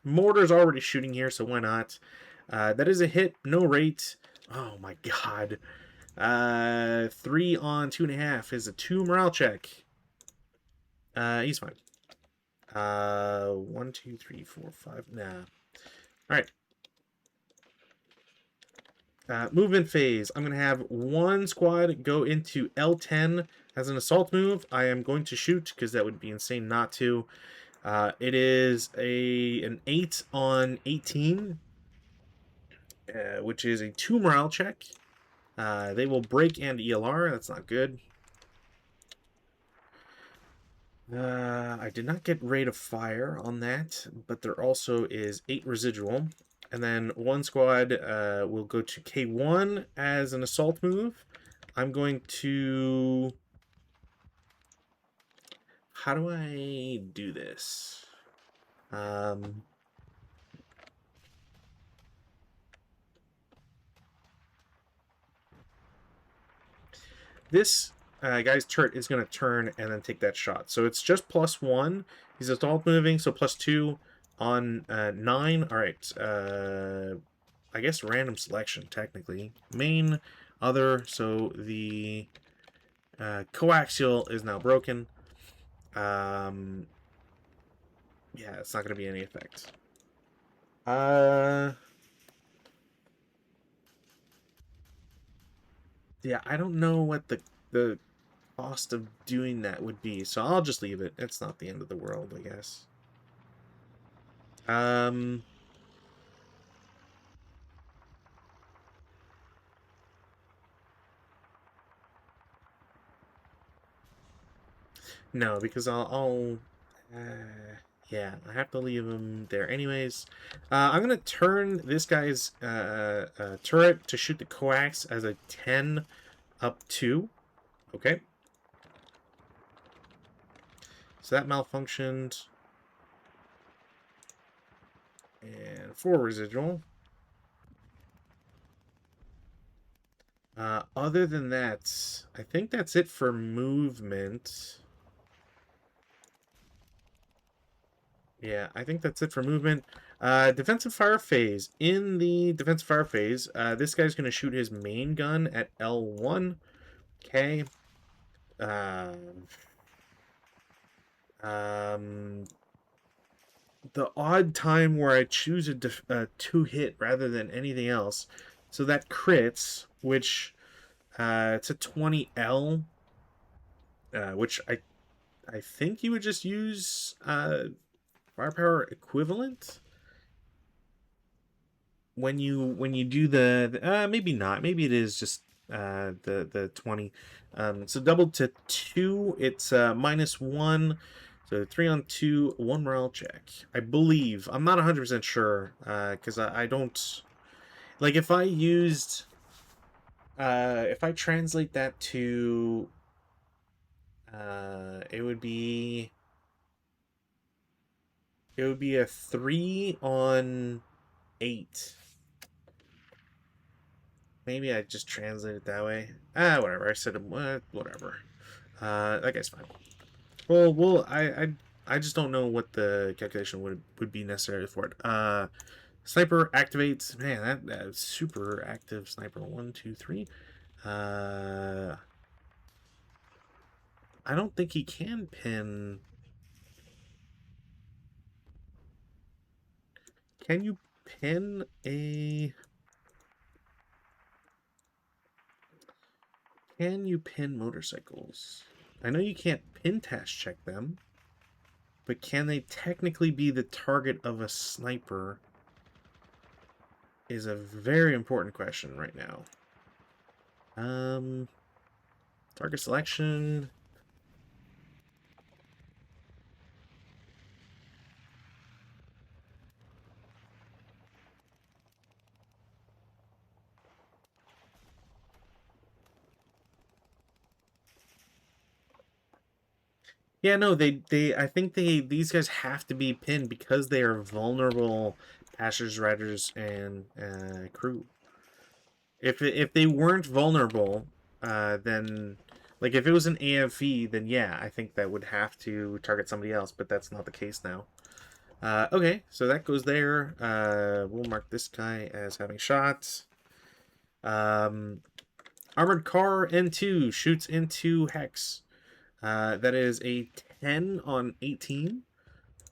Mortar's already shooting here, so why not? That is a hit, no rate. Oh my god. 3 on 2.5 is a 2 morale check. He's fine. 1, 2, 3, 4, 5. Nah. Alright. Movement phase. I'm going to have one squad go into L10 as an assault move. I am going to shoot because that would be insane not to. It is an 8 on 18, which is a 2 morale check. They will break and ELR. That's not good. I did not get rate of fire on that, but there also is 8 residual. And then one squad will go to K1 as an assault move. I'm going to... How do I do this? This guy's turret is going to turn and then take that shot. So it's just +1. He's assault moving, so +2 on 9. All right. I guess random selection, technically. Main, other, so the coaxial is now broken. Yeah, it's not going to be any effect. Yeah, I don't know what the cost of doing that would be, so I'll just leave it. It's not the end of the world, I guess. No, because yeah, I have to leave him there anyways. I'm gonna turn this guy's turret to shoot the coax as a 10 up 2. Okay. So that malfunctioned. And 4 residual. Other than that, I think that's it for movement. Yeah, I think that's it for movement. Defensive fire phase. In the defensive fire phase, this guy's going to shoot his main gun at L1. Okay. The odd time where I choose a 2-hit rather than anything else. So that crits, which it's a 20L, which I think you would just use firepower equivalent when you do the maybe not, maybe it is just the 20. So doubled to 2, it's -1, so 3 on 2, 1 morale check, I believe. I'm not 100% sure because I don't like if I used if I translate that to it would be a 3 on 8. Maybe I just translate it that way. Whatever. I said whatever. That guy's fine. Well, I just don't know what the calculation would be necessary for it. Sniper activates. Man, that's super active sniper. 1, 2, 3. I don't think he can pin. Can you pin a? Can you pin motorcycles? I know you can't pin task check them, but can they technically be the target of a sniper? Is a very important question right now. Target selection. Yeah, no, I think these guys have to be pinned because they are vulnerable passengers, riders, and crew. If they weren't vulnerable, then like if it was an AFE, then yeah, I think that would have to target somebody else, but that's not the case now. Okay, so that goes there. We'll mark this guy as having shots. Armored car N2 shoots into Hex. That is a 10 on 18,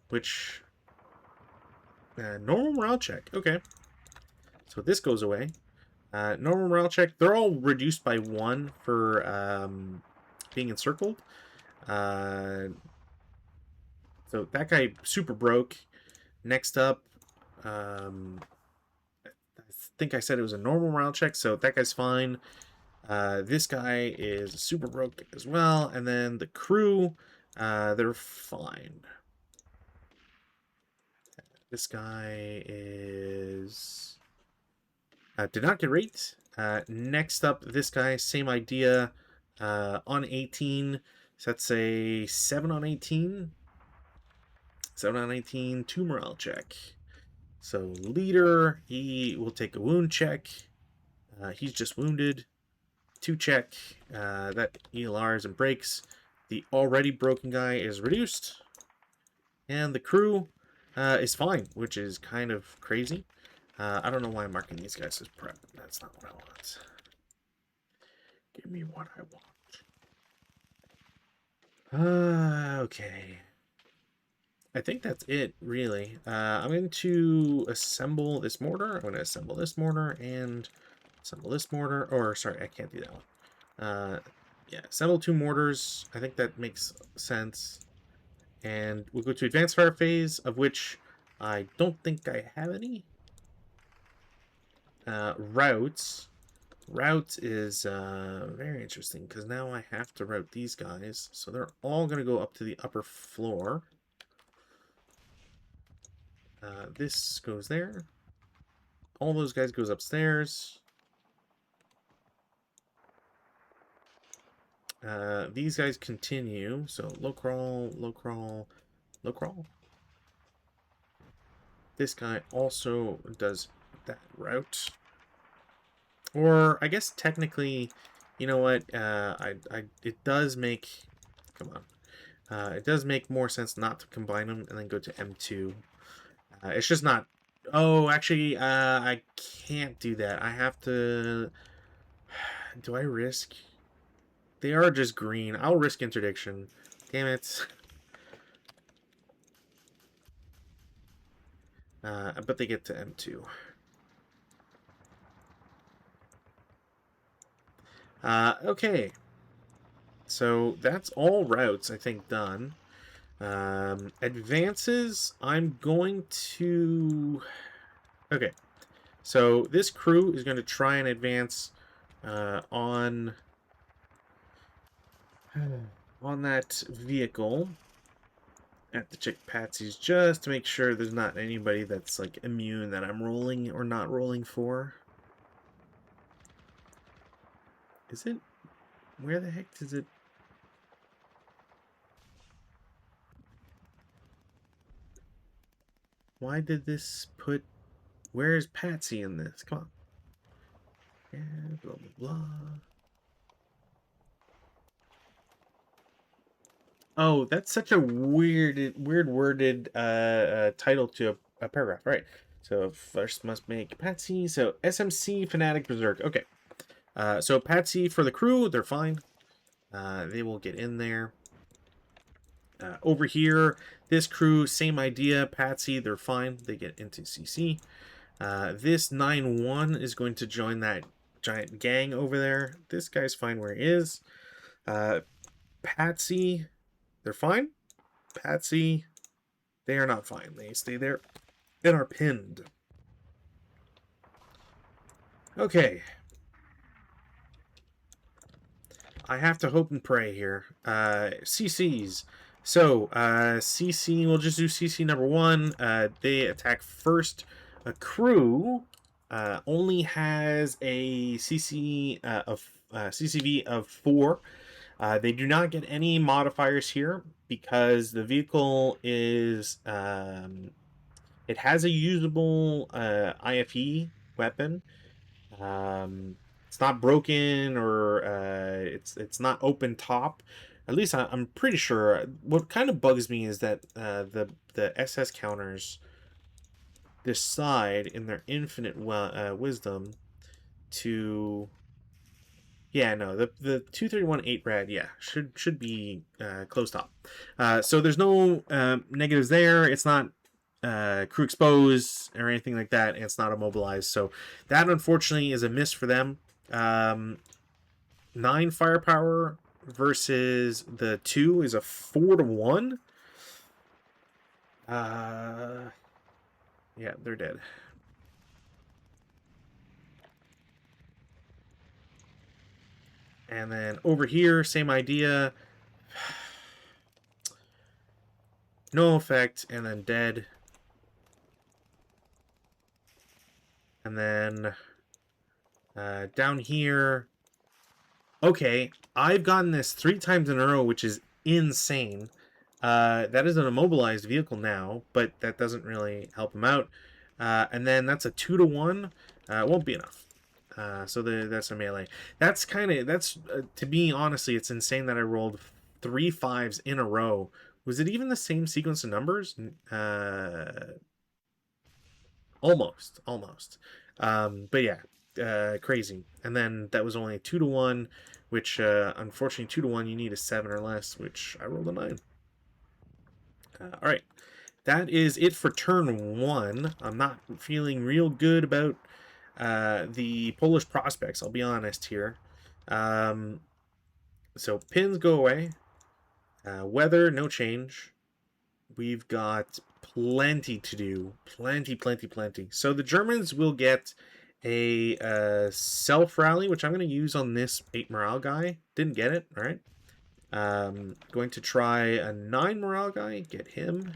which normal morale check. Okay, so this goes away. Normal morale check. They're all reduced by 1 for being encircled. So that guy super broke. Next up, I think I said it was a normal morale check, so that guy's fine. This guy is super broke as well, and then the crew, they're fine. This guy is did not get rate. Next up, this guy, same idea. On 18, so that's a 7 on 18. 7 on 18, 2 morale check. So leader, he will take a wound check. He's just wounded. 2 check. That ELRs and breaks. The already broken guy is reduced. And the crew is fine, which is kind of crazy. I don't know why I'm marking these guys as prep. That's not what I want. Give me what I want. Okay. I think that's it, really. I'm going to assemble this mortar. I'm going to assemble this mortar and assemble this mortar. Or, sorry, I can't do that one. Yeah, assemble 2 mortars. I think that makes sense. And we'll go to advanced fire phase, of which I don't think I have any. Routes. Routes is very interesting, because now I have to route these guys. So they're all going to go up to the upper floor. This goes there. All those guys goes upstairs. These guys continue. So low crawl, low crawl, low crawl. This guy also does that route. Or I guess technically, you know what? It does make. Come on. It does make more sense not to combine them and then go to M2. It's just not. Oh, actually, I can't do that. I have to. Do I risk? They are just green. I'll risk interdiction. Damn it. But they get to M2. Okay. So that's all routes, I think, done. Advances, I'm going to... Okay. So this crew is going to try and advance on that vehicle at the Chick Patsy's, just to make sure there's not anybody that's like immune that I'm rolling or not rolling for. Is it? Where the heck is it? Why did this put... Where is Patsy in this? Come on. Yeah, blah, blah, blah. Oh, that's such a weird worded title to a paragraph. Right. So first must make Patsy. So SMC Fanatic Berserk. Okay. So Patsy for the crew, they're fine. They will get in there. Over here, this crew, same idea. Patsy, they're fine. They get into CC. This 9-1 is going to join that giant gang over there. This guy's fine where he is. Patsy, they're fine. Patsy, they are not fine. They stay there and are pinned. Okay. I have to hope and pray here. CCs. So, CC, we'll just do CC number 1. They attack first. A crew only has a CCV of 4. They do not get any modifiers here because the vehicle is it has a usable IFE weapon. It's not broken or it's not open top. At least I'm pretty sure. What kind of bugs me is that the SS counters decide in their infinite wisdom to no, the 2318 rad, should be closed top. So there's no negatives there. It's not crew exposed or anything like that, and it's not immobilized. So that unfortunately is a miss for them. 9 firepower versus the 2 is a 4-1. Yeah, they're dead. And then over here, same idea. No effect, and then dead. And then down here. Okay, I've gotten this 3 times in a row, which is insane. That is an immobilized vehicle now, but that doesn't really help him out. And then that's a 2-1. It won't be enough. So that's a melee. That's to me, honestly, it's insane that I rolled 3 5s in a row. Was it even the same sequence of numbers? Almost. But yeah, crazy. And then that was only a 2-1, which unfortunately 2-1 you need a 7 or less, which I rolled a 9. All right, that is it for turn 1. I'm not feeling real good about the Polish prospects, I'll be honest here. So pins go away. Weather, no change. We've got plenty to do. Plenty. So the Germans will get a self-rally, which I'm going to use on this 8 morale guy. Didn't get it, all right. Going to try a 9 morale guy, get him.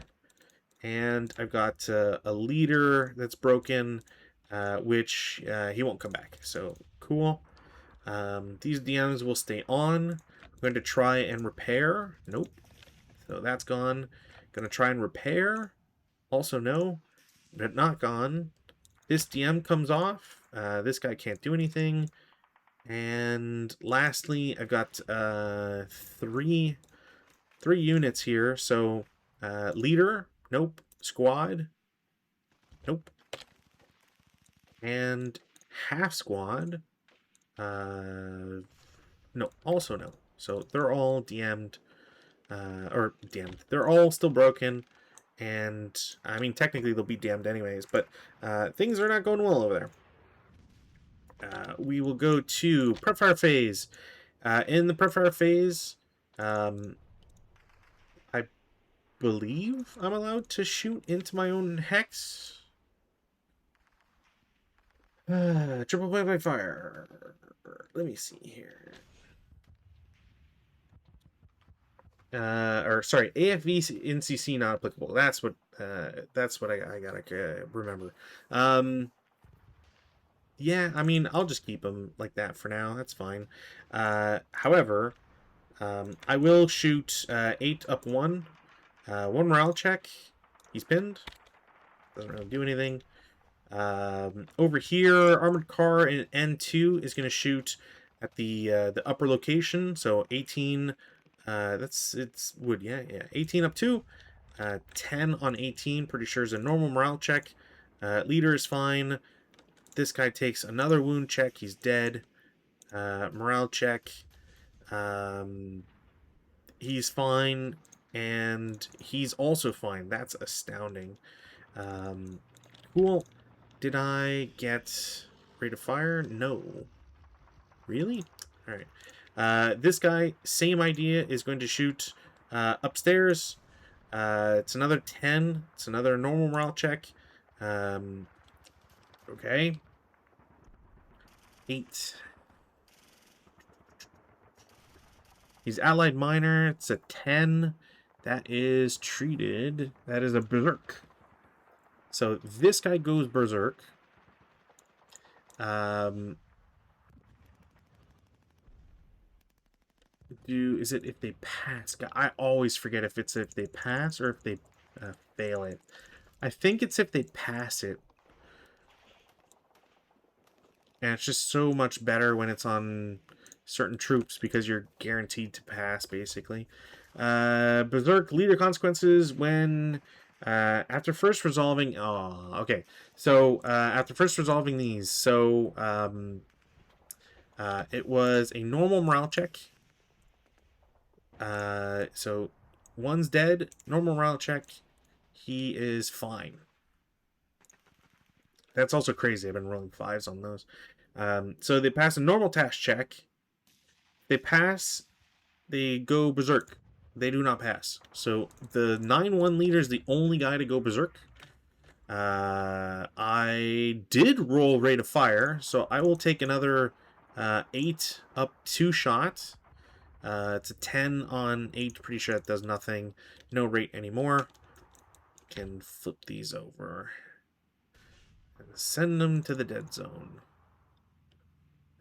And I've got a leader that's broken, which he won't come back. So cool. These DMs will stay on. I'm going to try and repair. Nope. So that's gone. Going to try and repair. Also no. But not gone. This DM comes off. This guy can't do anything. And lastly, I've got 3 units here. So leader. Nope. Squad. Nope. And half squad. No, also no. So they're all DM'd. Or DM'd. They're all still broken. And, I mean, technically they'll be DM'd anyways. But things are not going well over there. We will go to prep fire phase. In the prep fire phase, I believe I'm allowed to shoot into my own hex. Triple play by fire. Let me see here. Or sorry, AFV in CC not applicable. That's what I gotta remember. Yeah, I mean, I'll just keep them like that for now. That's fine. However, I will shoot 8 up 1. 1 morale check. He's pinned. Doesn't really do anything. Over here, armored car in N2 is going to shoot at the upper location. So 18 It's wood, yeah. 18 up 2. 10 on 18, pretty sure is a normal morale check. Leader is fine. This guy takes another wound check. He's dead. Morale check. He's fine. And he's also fine. That's astounding. Cool. Did I get rate of fire? No. Really? Alright. This guy, same idea, is going to shoot upstairs. It's another 10. It's another normal morale check. Okay. 8. He's allied minor. It's a 10. That is treated. That is a berserk. So this guy goes berserk. Is it if they pass? I always forget if it's if they pass or if they fail it. I think it's if they pass it. And it's just so much better when it's on certain troops because you're guaranteed to pass, basically. Berserk leader consequences when after first resolving. Oh, okay. So after first resolving these, so it was a normal morale check. So one's dead. Normal morale check. He is fine. That's also crazy. I've been rolling 5s on those. So they pass a normal task check. They pass, they go berserk. They do not pass. So the 9-1 leader is the only guy to go berserk. I did roll rate of fire, so I will take another 8 up 2 shots. It's a 10 on 8. Pretty sure that does nothing. No rate anymore. Can flip these over. And send them to the dead zone.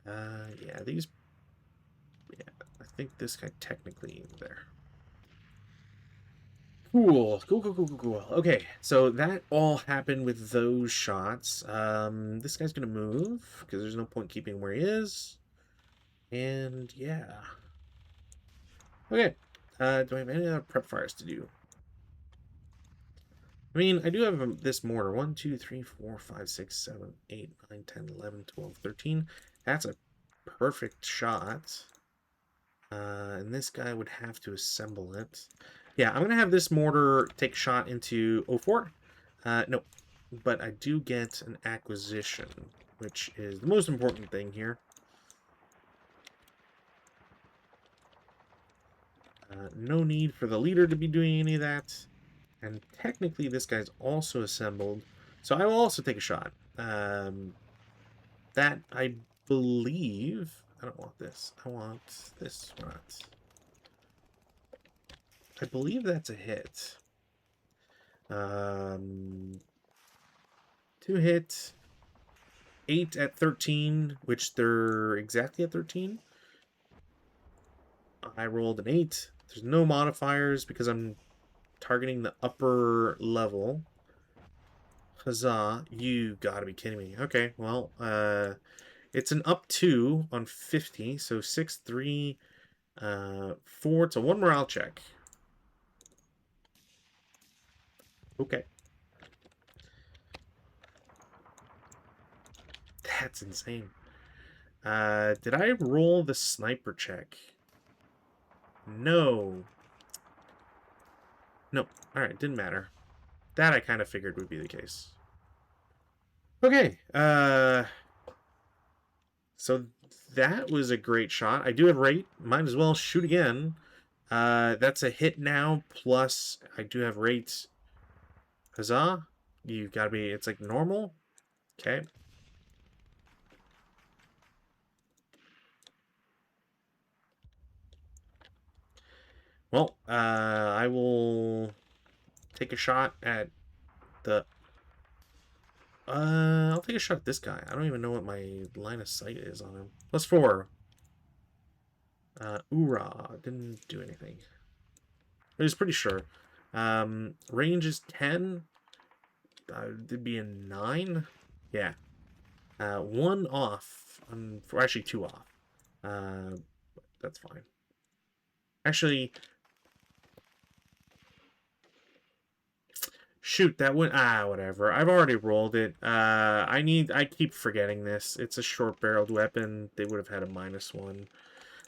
Yeah, these... Yeah, I think this guy technically is there. Cool. Okay, so that all happened with those shots. This guy's gonna move, because there's no point keeping where he is. And, yeah. Okay. Do I have any other prep fires to do? I mean, I do have this mortar. 1, 2, 3, 4, 5, 6, 7, 8, 9, 10, 11, 12, 13. That's a perfect shot. And this guy would have to assemble it. Yeah, I'm going to have this mortar take a shot into 04. No, but I do get an acquisition, which is the most important thing here. No need for the leader to be doing any of that. And technically, this guy's also assembled. So I will also take a shot. That, I believe... I don't want this. I want this one. I believe that's a hit. 2 hit. 8 at 13, which they're exactly at 13. I rolled an 8. There's no modifiers because I'm targeting the upper level. Huzzah. You gotta be kidding me. Okay, well, it's an up 2 on 50, so 6, 3, 4. It's a 1 morale check. Okay. That's insane. Did I roll the sniper check? No. No. Alright, didn't matter. That I kind of figured would be the case. Okay. So that was a great shot. I do have rate. Might as well shoot again. That's a hit now, plus I do have rate. Huzzah. You've got to be... It's like normal. Okay. Well, I will take a shot at the... I'll take a shot at this guy. I don't even know what my line of sight is on him. +4. Oorah. Didn't do anything. I was pretty sure. Range is 10. It'd be a 9. Yeah. 1 off. Actually, 2 off. That's fine. Actually, shoot, that went... Ah, whatever. I've already rolled it. I keep forgetting this. It's a short-barreled weapon. They would have had a -1.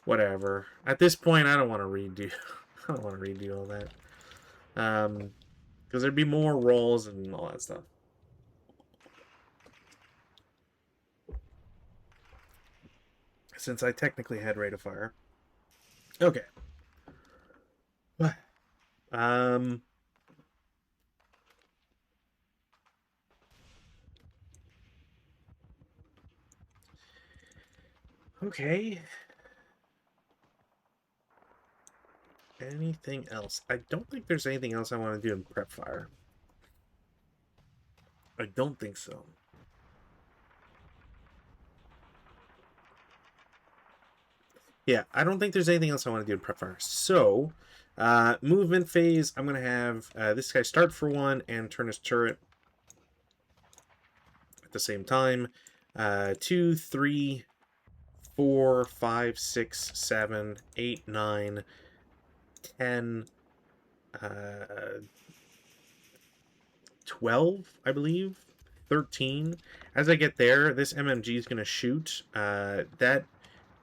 Whatever. At this point, I don't want to redo... I don't want to redo all that. Because there'd be more rolls and all that stuff. Since I technically had rate of fire. Okay. Um... Okay. Anything else? I don't think there's anything else I want to do in prep fire. I don't think so. Yeah, I don't think there's anything else I want to do in prep fire. So, movement phase, I'm going to have this guy start for 1 and turn his turret at the same time. 2, 3, 4, 5, 6, 7, 8, 9, 10, 12, I believe, 13. As I get there, this MMG is going to shoot. That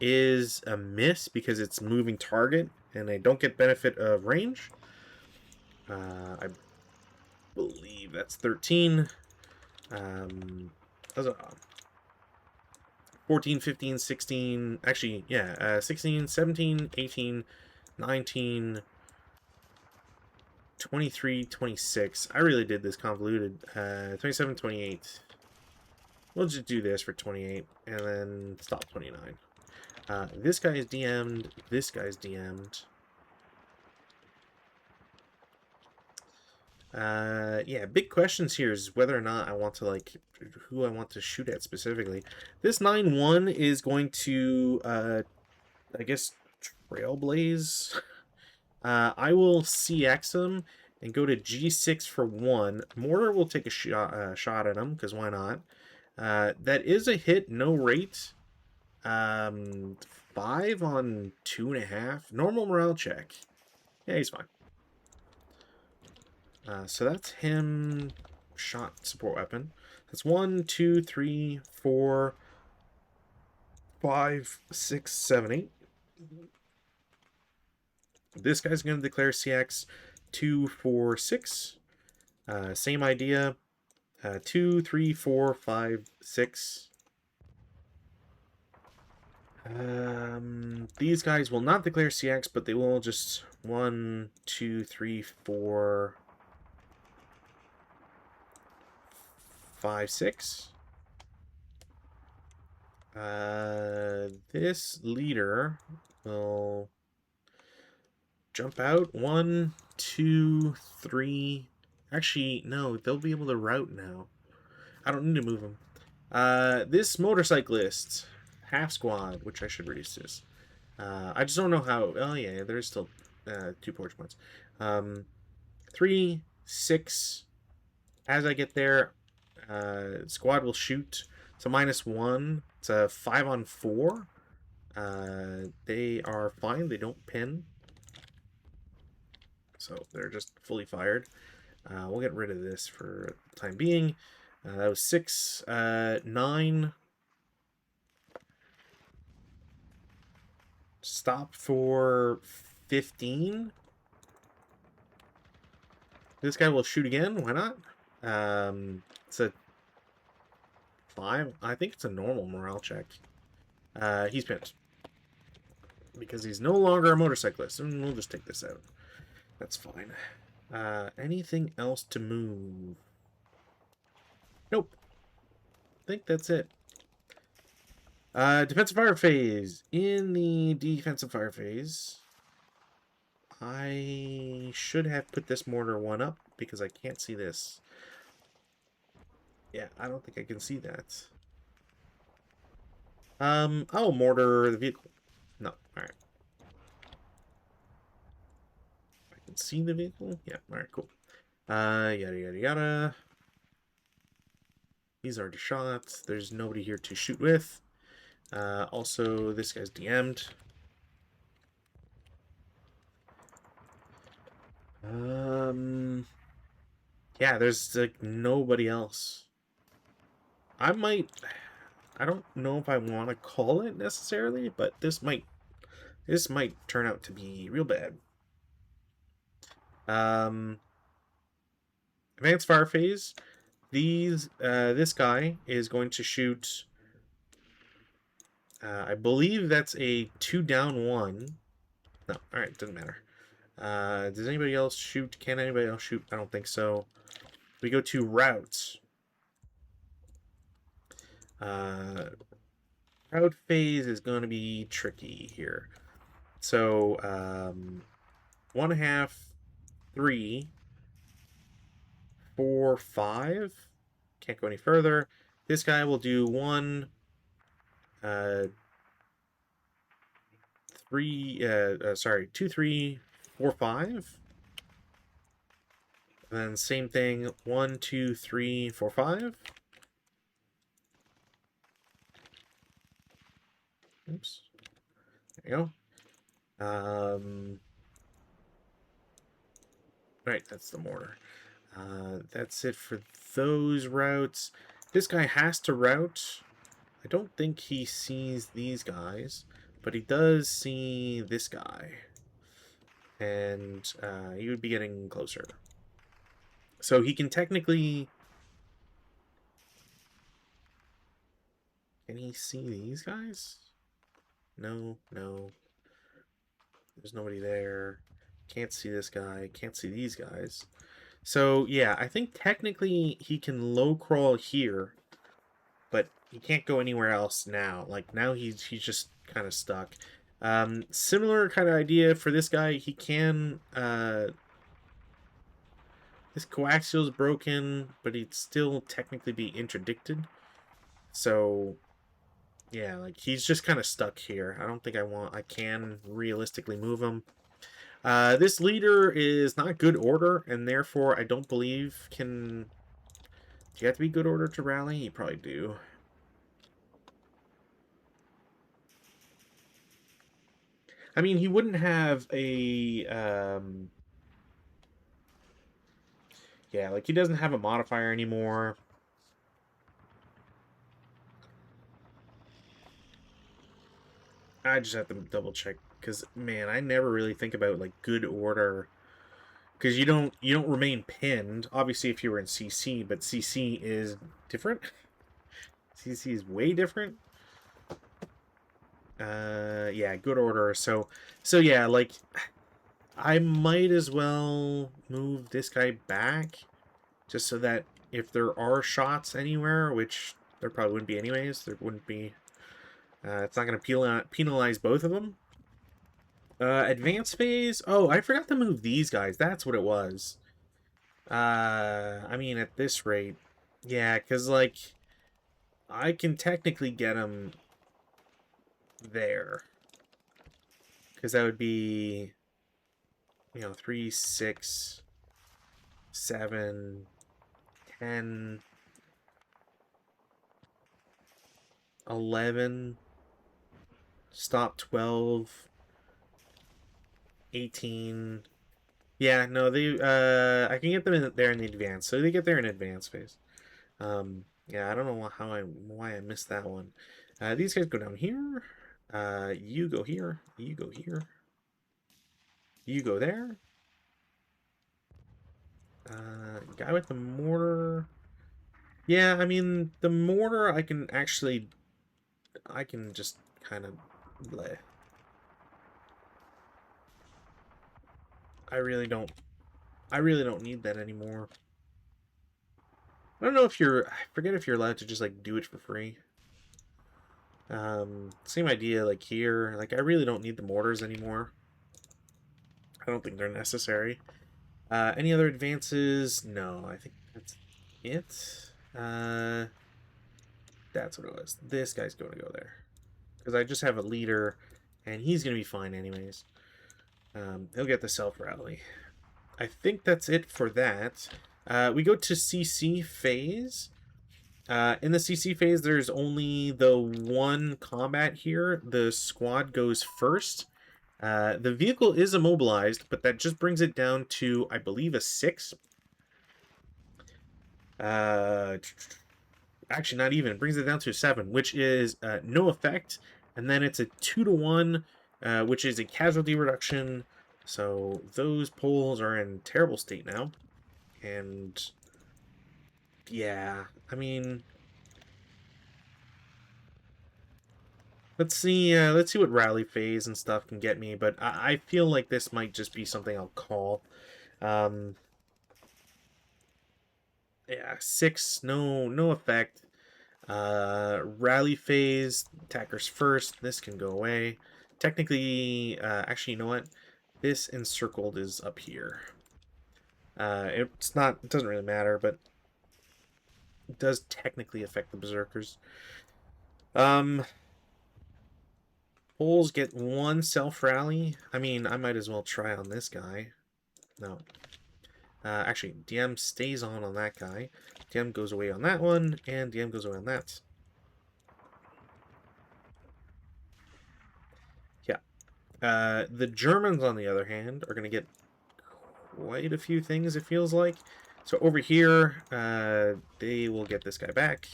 is a miss because it's moving target, and I don't get benefit of range. I believe that's 13. 14, 15, 16, actually, yeah, 16, 17, 18, 19, 23, 26. I really did this convoluted. 27, 28. We'll just do this for 28, and then stop 29. This guy is DM'd. This guy's DM'd. Yeah, big questions here is whether or not I want to, like, who I want to shoot at specifically. This 9-1 is going to, I guess, trailblaze. I will CX him and go to G6 for 1. Mortar will take a shot at him, because why not? That is a hit, no rate. 5 on 2.5. Normal morale check. Yeah, he's fine. So that's him. Shot support weapon. That's 1, 2, 3, 4, 5, 6, 7, 8. This guy's going to declare CX 2, 4, 6. Same idea. 2, 3, 4, 5, 6. These guys will not declare CX, but they will just 1, 2, 3, 4, 5, 6. This leader will jump out. 1, 2, 3. Actually, no, they'll be able to route now. I don't need to move them. This motorcyclist, half squad, which I should reduce this. I just don't know how. Oh yeah, there's still 2 porch points. 3, 6. As I get there, squad will shoot. It's a -1. It's a 5 on 4. They are fine. They don't pin. So they're just fully fired. We'll get rid of this for the time being. That was 6, 9. Stop for 15. This guy will shoot again. Why not? It's a 5. I think it's a normal morale check. He's pinned. Because he's no longer a motorcyclist. And we'll just take this out. That's fine. Anything else to move? Nope. I think that's it. Defensive fire phase. In the defensive fire phase, I should have put this mortar 1 up because I can't see this. Yeah, I don't think I can see that. Oh, mortar the vehicle. No, alright. I can see the vehicle? Yeah, alright, cool. Yada, yada, yada. These are the shots. There's nobody here to shoot with. Also, this guy's DM'd. Yeah, there's like nobody else. I don't know if I want to call it necessarily, but this might turn out to be real bad. Um, Advanced fire phase. This guy is going to shoot. I believe that's a 2 down 1. No, all right, doesn't matter. Does anybody else shoot? Can anybody else shoot? I don't think so. We go to routes. Uh, route phase is going to be tricky here. So 1.5, 3, 4, 5. Can't go any further. This guy will do 1, 3. Sorry, 2, 3, 4, 5. And then same thing. 1, 2, 3, 4, 5. Oops. There you go. Right, that's the mortar. That's it for those routes. This guy has to route. I don't think he sees these guys, but he does see this guy. And he would be getting closer. So he can technically... Can he see these guys? No, no. There's nobody there. Can't see this guy. Can't see these guys. So, yeah, I think technically he can low crawl here, but he can't go anywhere else now. Like, now he's just kind of stuck. Similar kind of idea for this guy. He can... This coaxial is broken, but he'd still technically be interdicted. So, yeah, like, he's just kind of stuck here. I don't think I can realistically move him. This leader is not good order, and therefore I don't believe can... Do you have to be good order to rally? You probably do. I mean, he wouldn't have a... Yeah, like, he doesn't have a modifier anymore. I just have to double check, because, man, I never really think about, like, good order... Because you don't remain pinned. Obviously, if you were in CC, but CC is different. CC is way different. Yeah, good order. So yeah, like, I might as well move this guy back, just so that if there are shots anywhere, which there probably wouldn't be anyways, there wouldn't be. It's not going to penalize both of them. Advanced phase. Oh, I forgot to move these guys. That's what it was. I mean, at this rate, yeah, because, like, I can technically get them there. Because that would be, 3, 6, 7, 10, 11, stop 12, 18. Yeah, no, I can get them there in the advance. So they get there in advance phase. Yeah, I don't know why I missed that one. These guys go down here. You go here. You go here. You go there. Guy with the mortar. Yeah, I mean, the mortar I can just kind of bleh. I really don't need that anymore. I don't know if I forget if you're allowed to just, like, do it for free. Same idea, like, here. Like, I really don't need the mortars anymore. I don't think they're necessary. Any other advances? No, I think that's it. That's what it was. This guy's going to go there. Because I just have a leader, and he's going to be fine anyways. He'll get the self-rally. I think that's it for that. We go to CC phase. In the CC phase, there's only the one combat here. The squad goes first. The vehicle is immobilized, but that just brings it down to, I believe, a 6. Actually, not even. It brings it down to a 7, which is no effect. And then it's a 2-to-1, which is a casualty reduction. So those poles are in terrible state now. And yeah, I mean, let's see what rally phase and stuff can get me. But I feel like this might just be something I'll call. Yeah, 6, no effect. Rally phase, attackers first. This can go away. Technically, actually, you know what? This encircled is up here. It's not. It doesn't really matter, but it does technically affect the berserkers. Bulls get 1 self rally. I mean, I might as well try on this guy. No. Actually, DM stays on that guy. DM goes away on that one, and DM goes away on that. Yeah. The Germans, on the other hand, are going to get quite a few things, it feels like. So over here, they will get this guy back.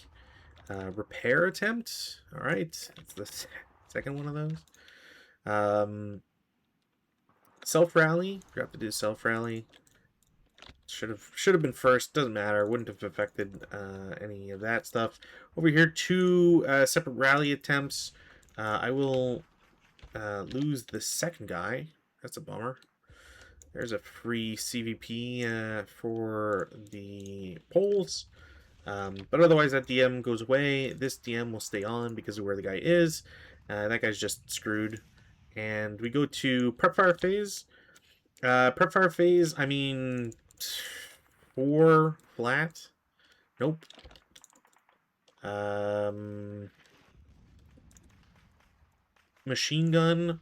Repair attempt. All right. It's the second one of those. Self-rally. Forgot to do self-rally. Should have been first. Doesn't matter. Wouldn't have affected any of that stuff. Over here, 2 separate rally attempts. I will lose the second guy. That's a bummer. There's a free CVP for the poles. But otherwise, that DM goes away. This DM will stay on because of where the guy is. That guy's just screwed. And we go to prep fire phase. Prep fire phase, I mean, 4 flat. Nope. Machine gun.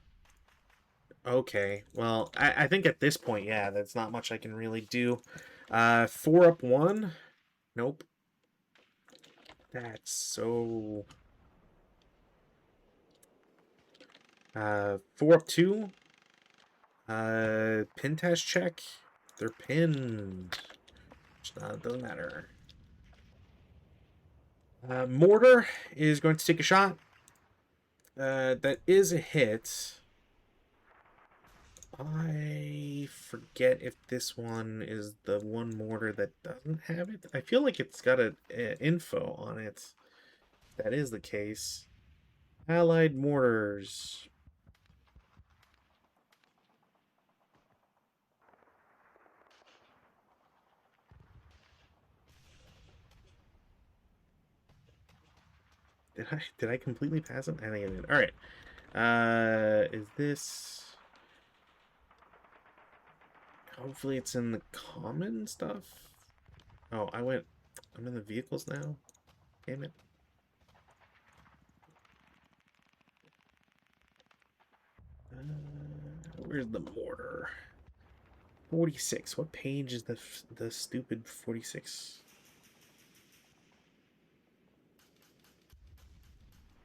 Okay, well, I think at this point, yeah, that's not much I can really do. 4 up 1. Nope. That's so... 4 up 2. Pin test check. They're pinned. It doesn't matter. Mortar is going to take a shot. That is a hit. I forget if this one is the one mortar that doesn't have it. I feel like it's got a info on it. That is the case. Allied mortars. Did I completely pass it? I think I did. All right. Is this? Hopefully it's in the common stuff. Oh, I'm in the vehicles now. Damn it. Where's the mortar? 46. What page is the stupid 46?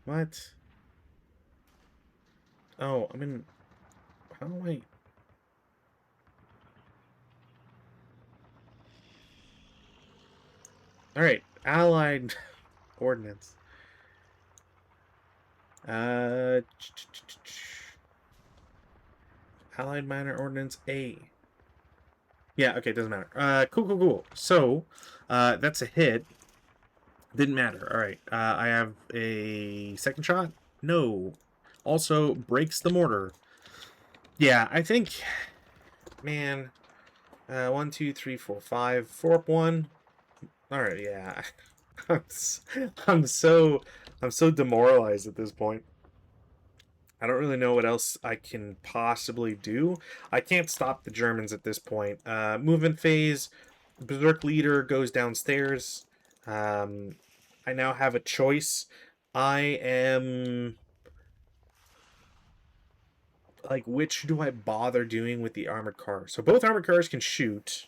What? Oh, I'm in... How do I... Alright, Allied Ordnance. Allied Minor Ordnance A. Yeah, okay, doesn't matter. Cool. So, that's a hit. Didn't matter. Alright, I have a second shot? No. Also, breaks the mortar. Yeah, I think... Man... 1, 2, 3, 4, 5. 4 up 1. Alright, yeah. I'm so demoralized at this point. I don't really know what else I can possibly do. I can't stop the Germans at this point. Movement phase, Berserk leader goes downstairs. I now have a choice. I am... Like, which do I bother doing with the armored car? So both armored cars can shoot.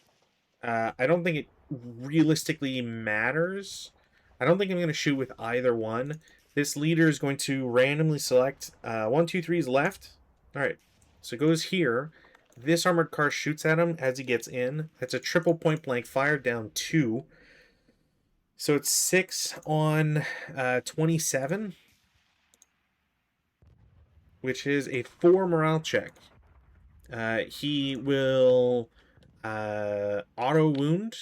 I don't think it realistically matters. I don't think I'm going to shoot with either one. This leader is going to randomly select 1, 2, 3's left. All right. So it goes here. This armored car shoots at him as he gets in. That's a triple point blank fire, down 2. So it's 6 on 27, which is a 4 morale check. He will auto wound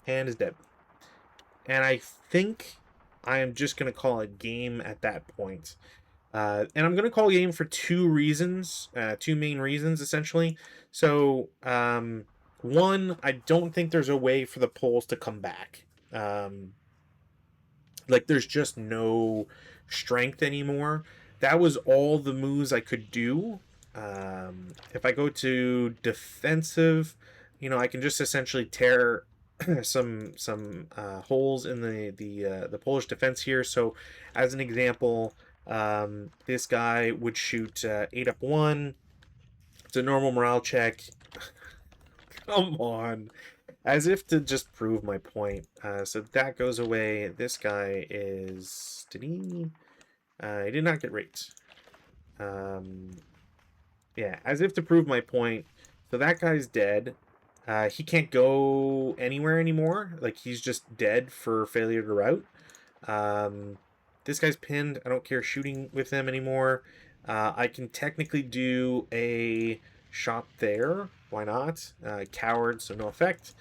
and is dead. And I think I am just going to call a game at that point. And I'm going to call a game for 2 reasons, 2 main reasons, essentially. So, one, I don't think there's a way for the Poles to come back. Like, there's just no strength anymore. That was all the moves I could do. If I go to defensive, I can just essentially tear some holes in the Polish defense here. So, as an example, this guy would shoot 8 up 1. It's a normal morale check. Come on. As if to just prove my point. So that goes away. This guy is... Did he... he did not get raped. Yeah, as if to prove my point. So that guy's dead. He can't go anywhere anymore. Like, he's just dead for failure to route. This guy's pinned. I don't care shooting with him anymore. I can technically do a shot there. Why not? Coward, so no effect.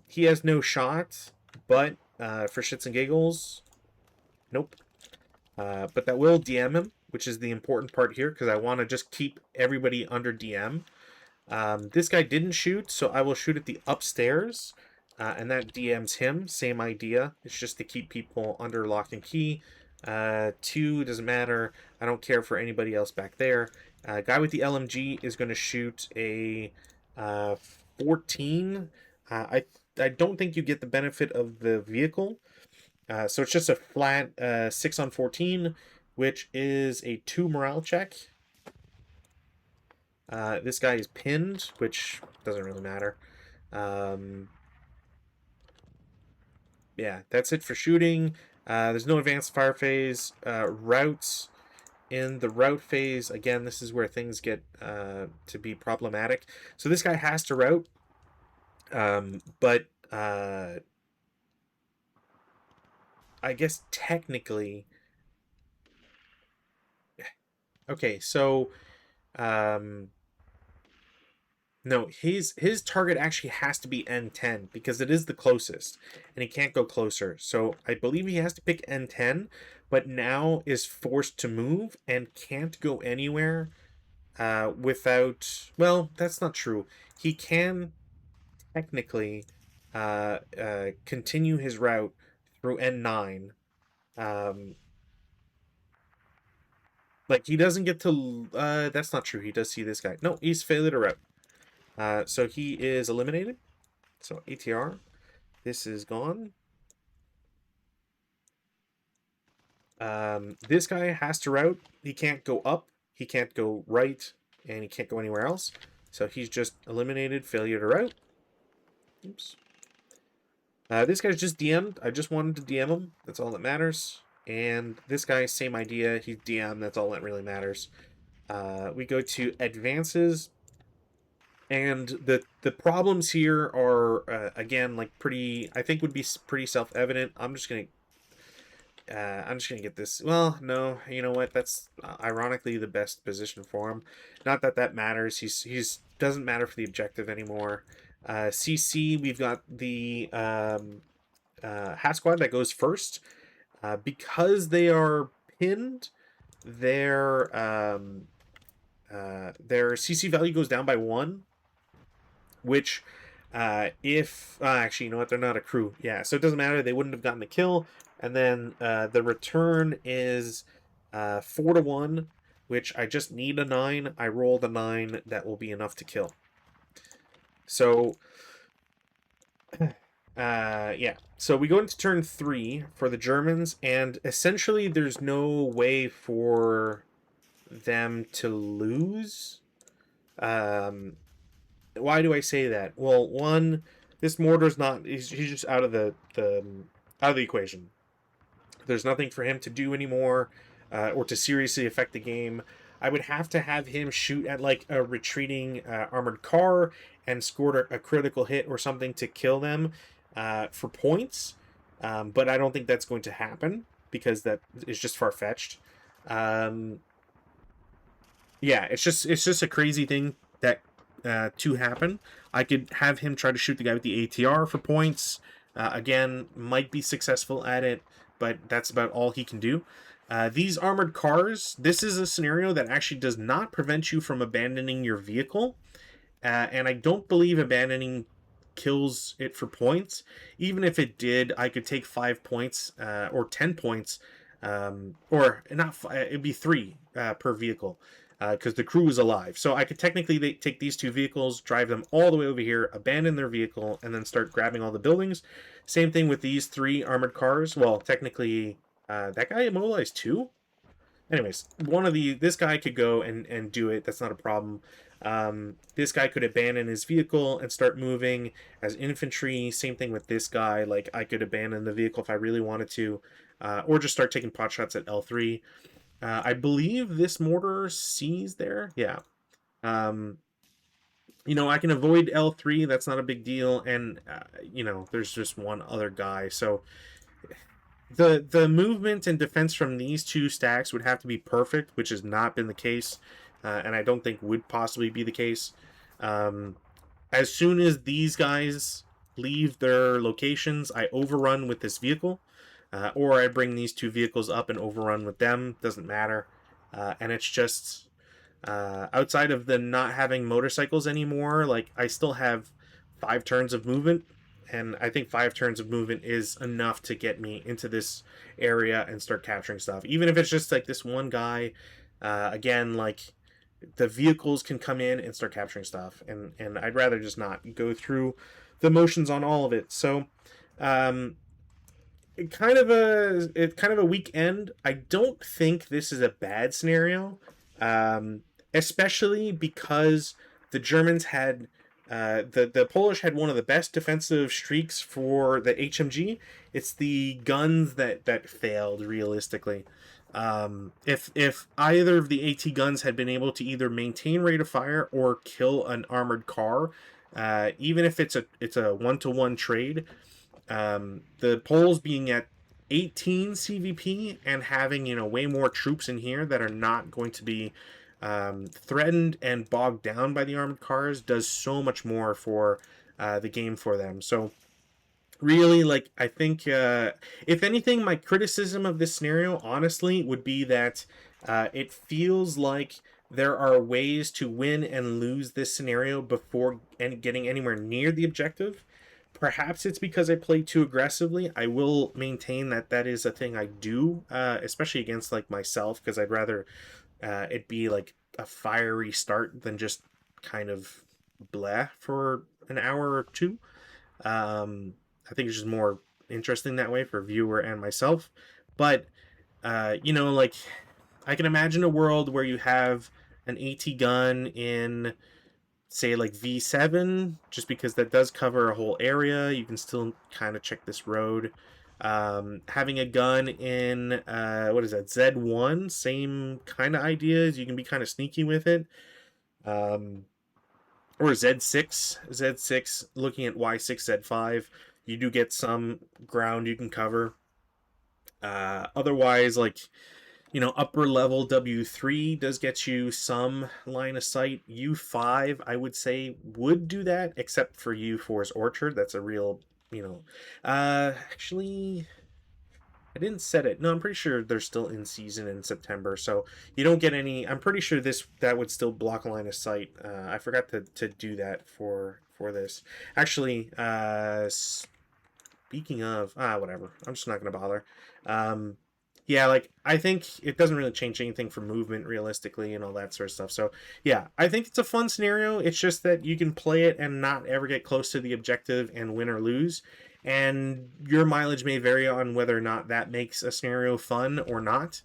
He has no shot, but for shits and giggles, nope. But that will DM him, which is the important part here, because I want to just keep everybody under DM. This guy didn't shoot, so I will shoot at the upstairs, and that DMs him. Same idea. It's just to keep people under lock and key. 2 doesn't matter. I don't care for anybody else back there. Guy with the LMG is going to shoot a 14. I don't think you get the benefit of the vehicle. So it's just a flat 6 on 14, which is a 2 morale check. This guy is pinned, which doesn't really matter. Yeah, that's it for shooting. There's no advanced fire phase. Routes. In the route phase, again, this is where things get to be problematic. So this guy has to route. But I guess technically... Okay, so... No, his target actually has to be N10 because it is the closest, and he can't go closer. So I believe he has to pick N10, but now is forced to move and can't go anywhere without... Well, that's not true. He can technically continue his route through N9. Like, he doesn't get to... that's not true. He does see this guy. No, he's failure to route. So he is eliminated. So ATR, this is gone. This guy has to route. He can't go up, he can't go right, and he can't go anywhere else. So he's just eliminated, failure to route. Oops. This guy's just DM'd. I just wanted to DM him. That's all that matters. And this guy, same idea. He's DM'd. That's all that really matters. We go to advances. And the problems here are again, like, pretty... I think would be pretty self-evident. I'm just gonna get this. Well, no, you know what? That's ironically the best position for him. Not that that matters. He's doesn't matter for the objective anymore. CC, we've got the Hat Squad that goes first. Because they are pinned, their CC value goes down by 1. Which, if... actually, you know what? They're not a crew. Yeah, so it doesn't matter. They wouldn't have gotten the kill. And then the return is 4 to 1, which I just need a 9. I rolled a 9. That will be enough to kill. So, yeah. So we go into turn 3 for the Germans, and essentially there's no way for them to lose. Why do I say that? Well, one, this mortar's not... He's just out of the equation. There's nothing for him to do anymore, or to seriously affect the game. I would have to have him shoot at like a retreating armored car and score a critical hit or something to kill them for points. But I don't think that's going to happen because that is just far fetched. Um, yeah, it's just a crazy thing that to happen. I could have him try to shoot the guy with the ATR for points. Again, might be successful at it, but that's about all he can do. These armored cars, this is a scenario that actually does not prevent you from abandoning your vehicle. And I don't believe abandoning kills it for points. Even if it did, I could take 5 points or 10 points, or not. It'd be three per vehicle because the crew is alive. So I could technically take these two vehicles, drive them all the way over here, abandon their vehicle, and then start grabbing all the buildings. Same thing with these three armored cars. Well, technically, that guy immobilized too. Anyways, this guy could go and do it. That's not a problem. This guy could abandon his vehicle and start moving as infantry. Same thing with this guy. Like I could abandon the vehicle if I really wanted to, or just start taking pot shots at L3. I believe this mortar sees there. Yeah. Um, I can avoid L3. That's not a big deal. And there's just one other guy. So the movement and defense from these two stacks would have to be perfect, which has not been the case, and I don't think would possibly be the case. As soon as these guys leave their locations, I overrun with this vehicle, or I bring these two vehicles up and overrun with them. Doesn't matter, and it's just outside of the not having motorcycles anymore. Like I still have 5 turns of movement, and I think 5 turns of movement is enough to get me into this area and start capturing stuff. Even if it's just like this one guy, again, like the vehicles can come in and start capturing stuff, and I'd rather just not go through the motions on all of it. So, it's kind of a weak end. I don't think this is a bad scenario, especially because the Germans had the Polish had one of the best defensive streaks for the HMG. It's the guns that failed realistically. If either of the AT guns had been able to either maintain rate of fire or kill an armored car, even if it's a 1-to-1 trade, the Poles being at 18 CVP and having way more troops in here that are not going to be threatened and bogged down by the armored cars does so much more for the game for them. So really, like, I think if anything, my criticism of this scenario honestly would be that it feels like there are ways to win and lose this scenario before getting anywhere near the objective. Perhaps it's because I play too aggressively. I will maintain that that is a thing I do, especially against like myself, because I'd rather it be like a fiery start than just kind of blah for an hour or two. I think it's just more interesting that way for viewer and myself. But like I can imagine a world where you have an AT gun in, say, like V7, just because that does cover a whole area. You can still kind of check this road. Having a gun in what is that, Z1, same kind of ideas. You can be kind of sneaky with it. Or Z6, looking at Y6, Z5, you do get some ground you can cover. Otherwise, like, upper level W3 does get you some line of sight. U5, I would say, would do that, except for U4's Orchard. That's a real, actually, I didn't set it. No, I'm pretty sure they're still in season in September, so you don't get any. I'm pretty sure that would still block line of sight. I forgot to do that for this. Actually, speaking of, whatever. I'm just not gonna bother. Yeah, like, I think it doesn't really change anything for movement realistically and all that sort of stuff. So, yeah, I think it's a fun scenario. It's just that you can play it and not ever get close to the objective and win or lose. And your mileage may vary on whether or not that makes a scenario fun or not,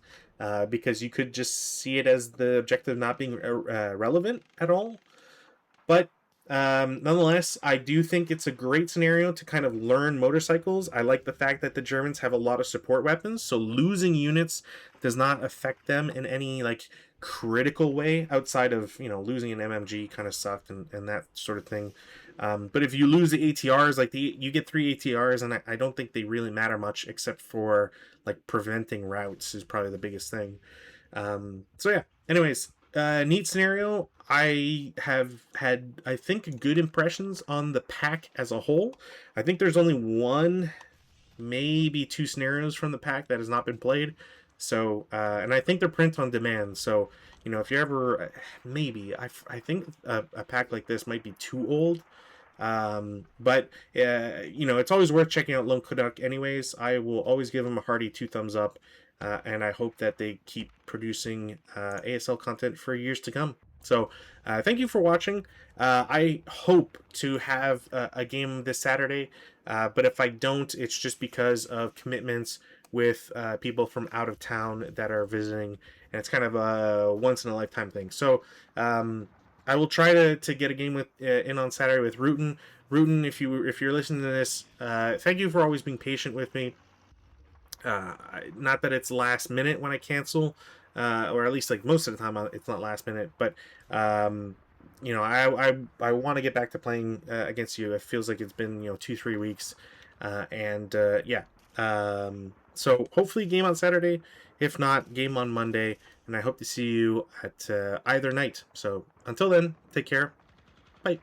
because you could just see it as the objective not being relevant at all. But nonetheless, I do think it's a great scenario to kind of learn motorcycles. I like the fact that the Germans have a lot of support weapons, so losing units does not affect them in any like critical way outside of, losing an MMG kind of sucked and that sort of thing. But if you lose the ATRs, like you get 3 ATRs, and I don't think they really matter much except for like preventing routes is probably the biggest thing. So yeah. Anyways, neat scenario. I have had, I think, good impressions on the pack as a whole. I think there's only one, maybe two scenarios from the pack that has not been played. So, and I think they're print on demand. So, if you ever, maybe, I think a pack like this might be too old. But it's always worth checking out Lone Canuck. Anyways, I will always give them a hearty 2 thumbs up, and I hope that they keep producing ASL content for years to come. So, thank you for watching. I hope to have a game this Saturday, but if I don't, it's just because of commitments with people from out of town that are visiting, and it's kind of a once in a lifetime thing. So, I will try to get a game with in on Saturday with Rutan. Rutan, if you're listening to this, thank you for always being patient with me. Not that it's last minute when I cancel, or at least like most of the time it's not last minute. But I want to get back to playing against you. It feels like it's been 2-3 weeks, and yeah. So hopefully game on Saturday. If not, game on Monday. And I hope to see you at either night. So until then, take care. Bye.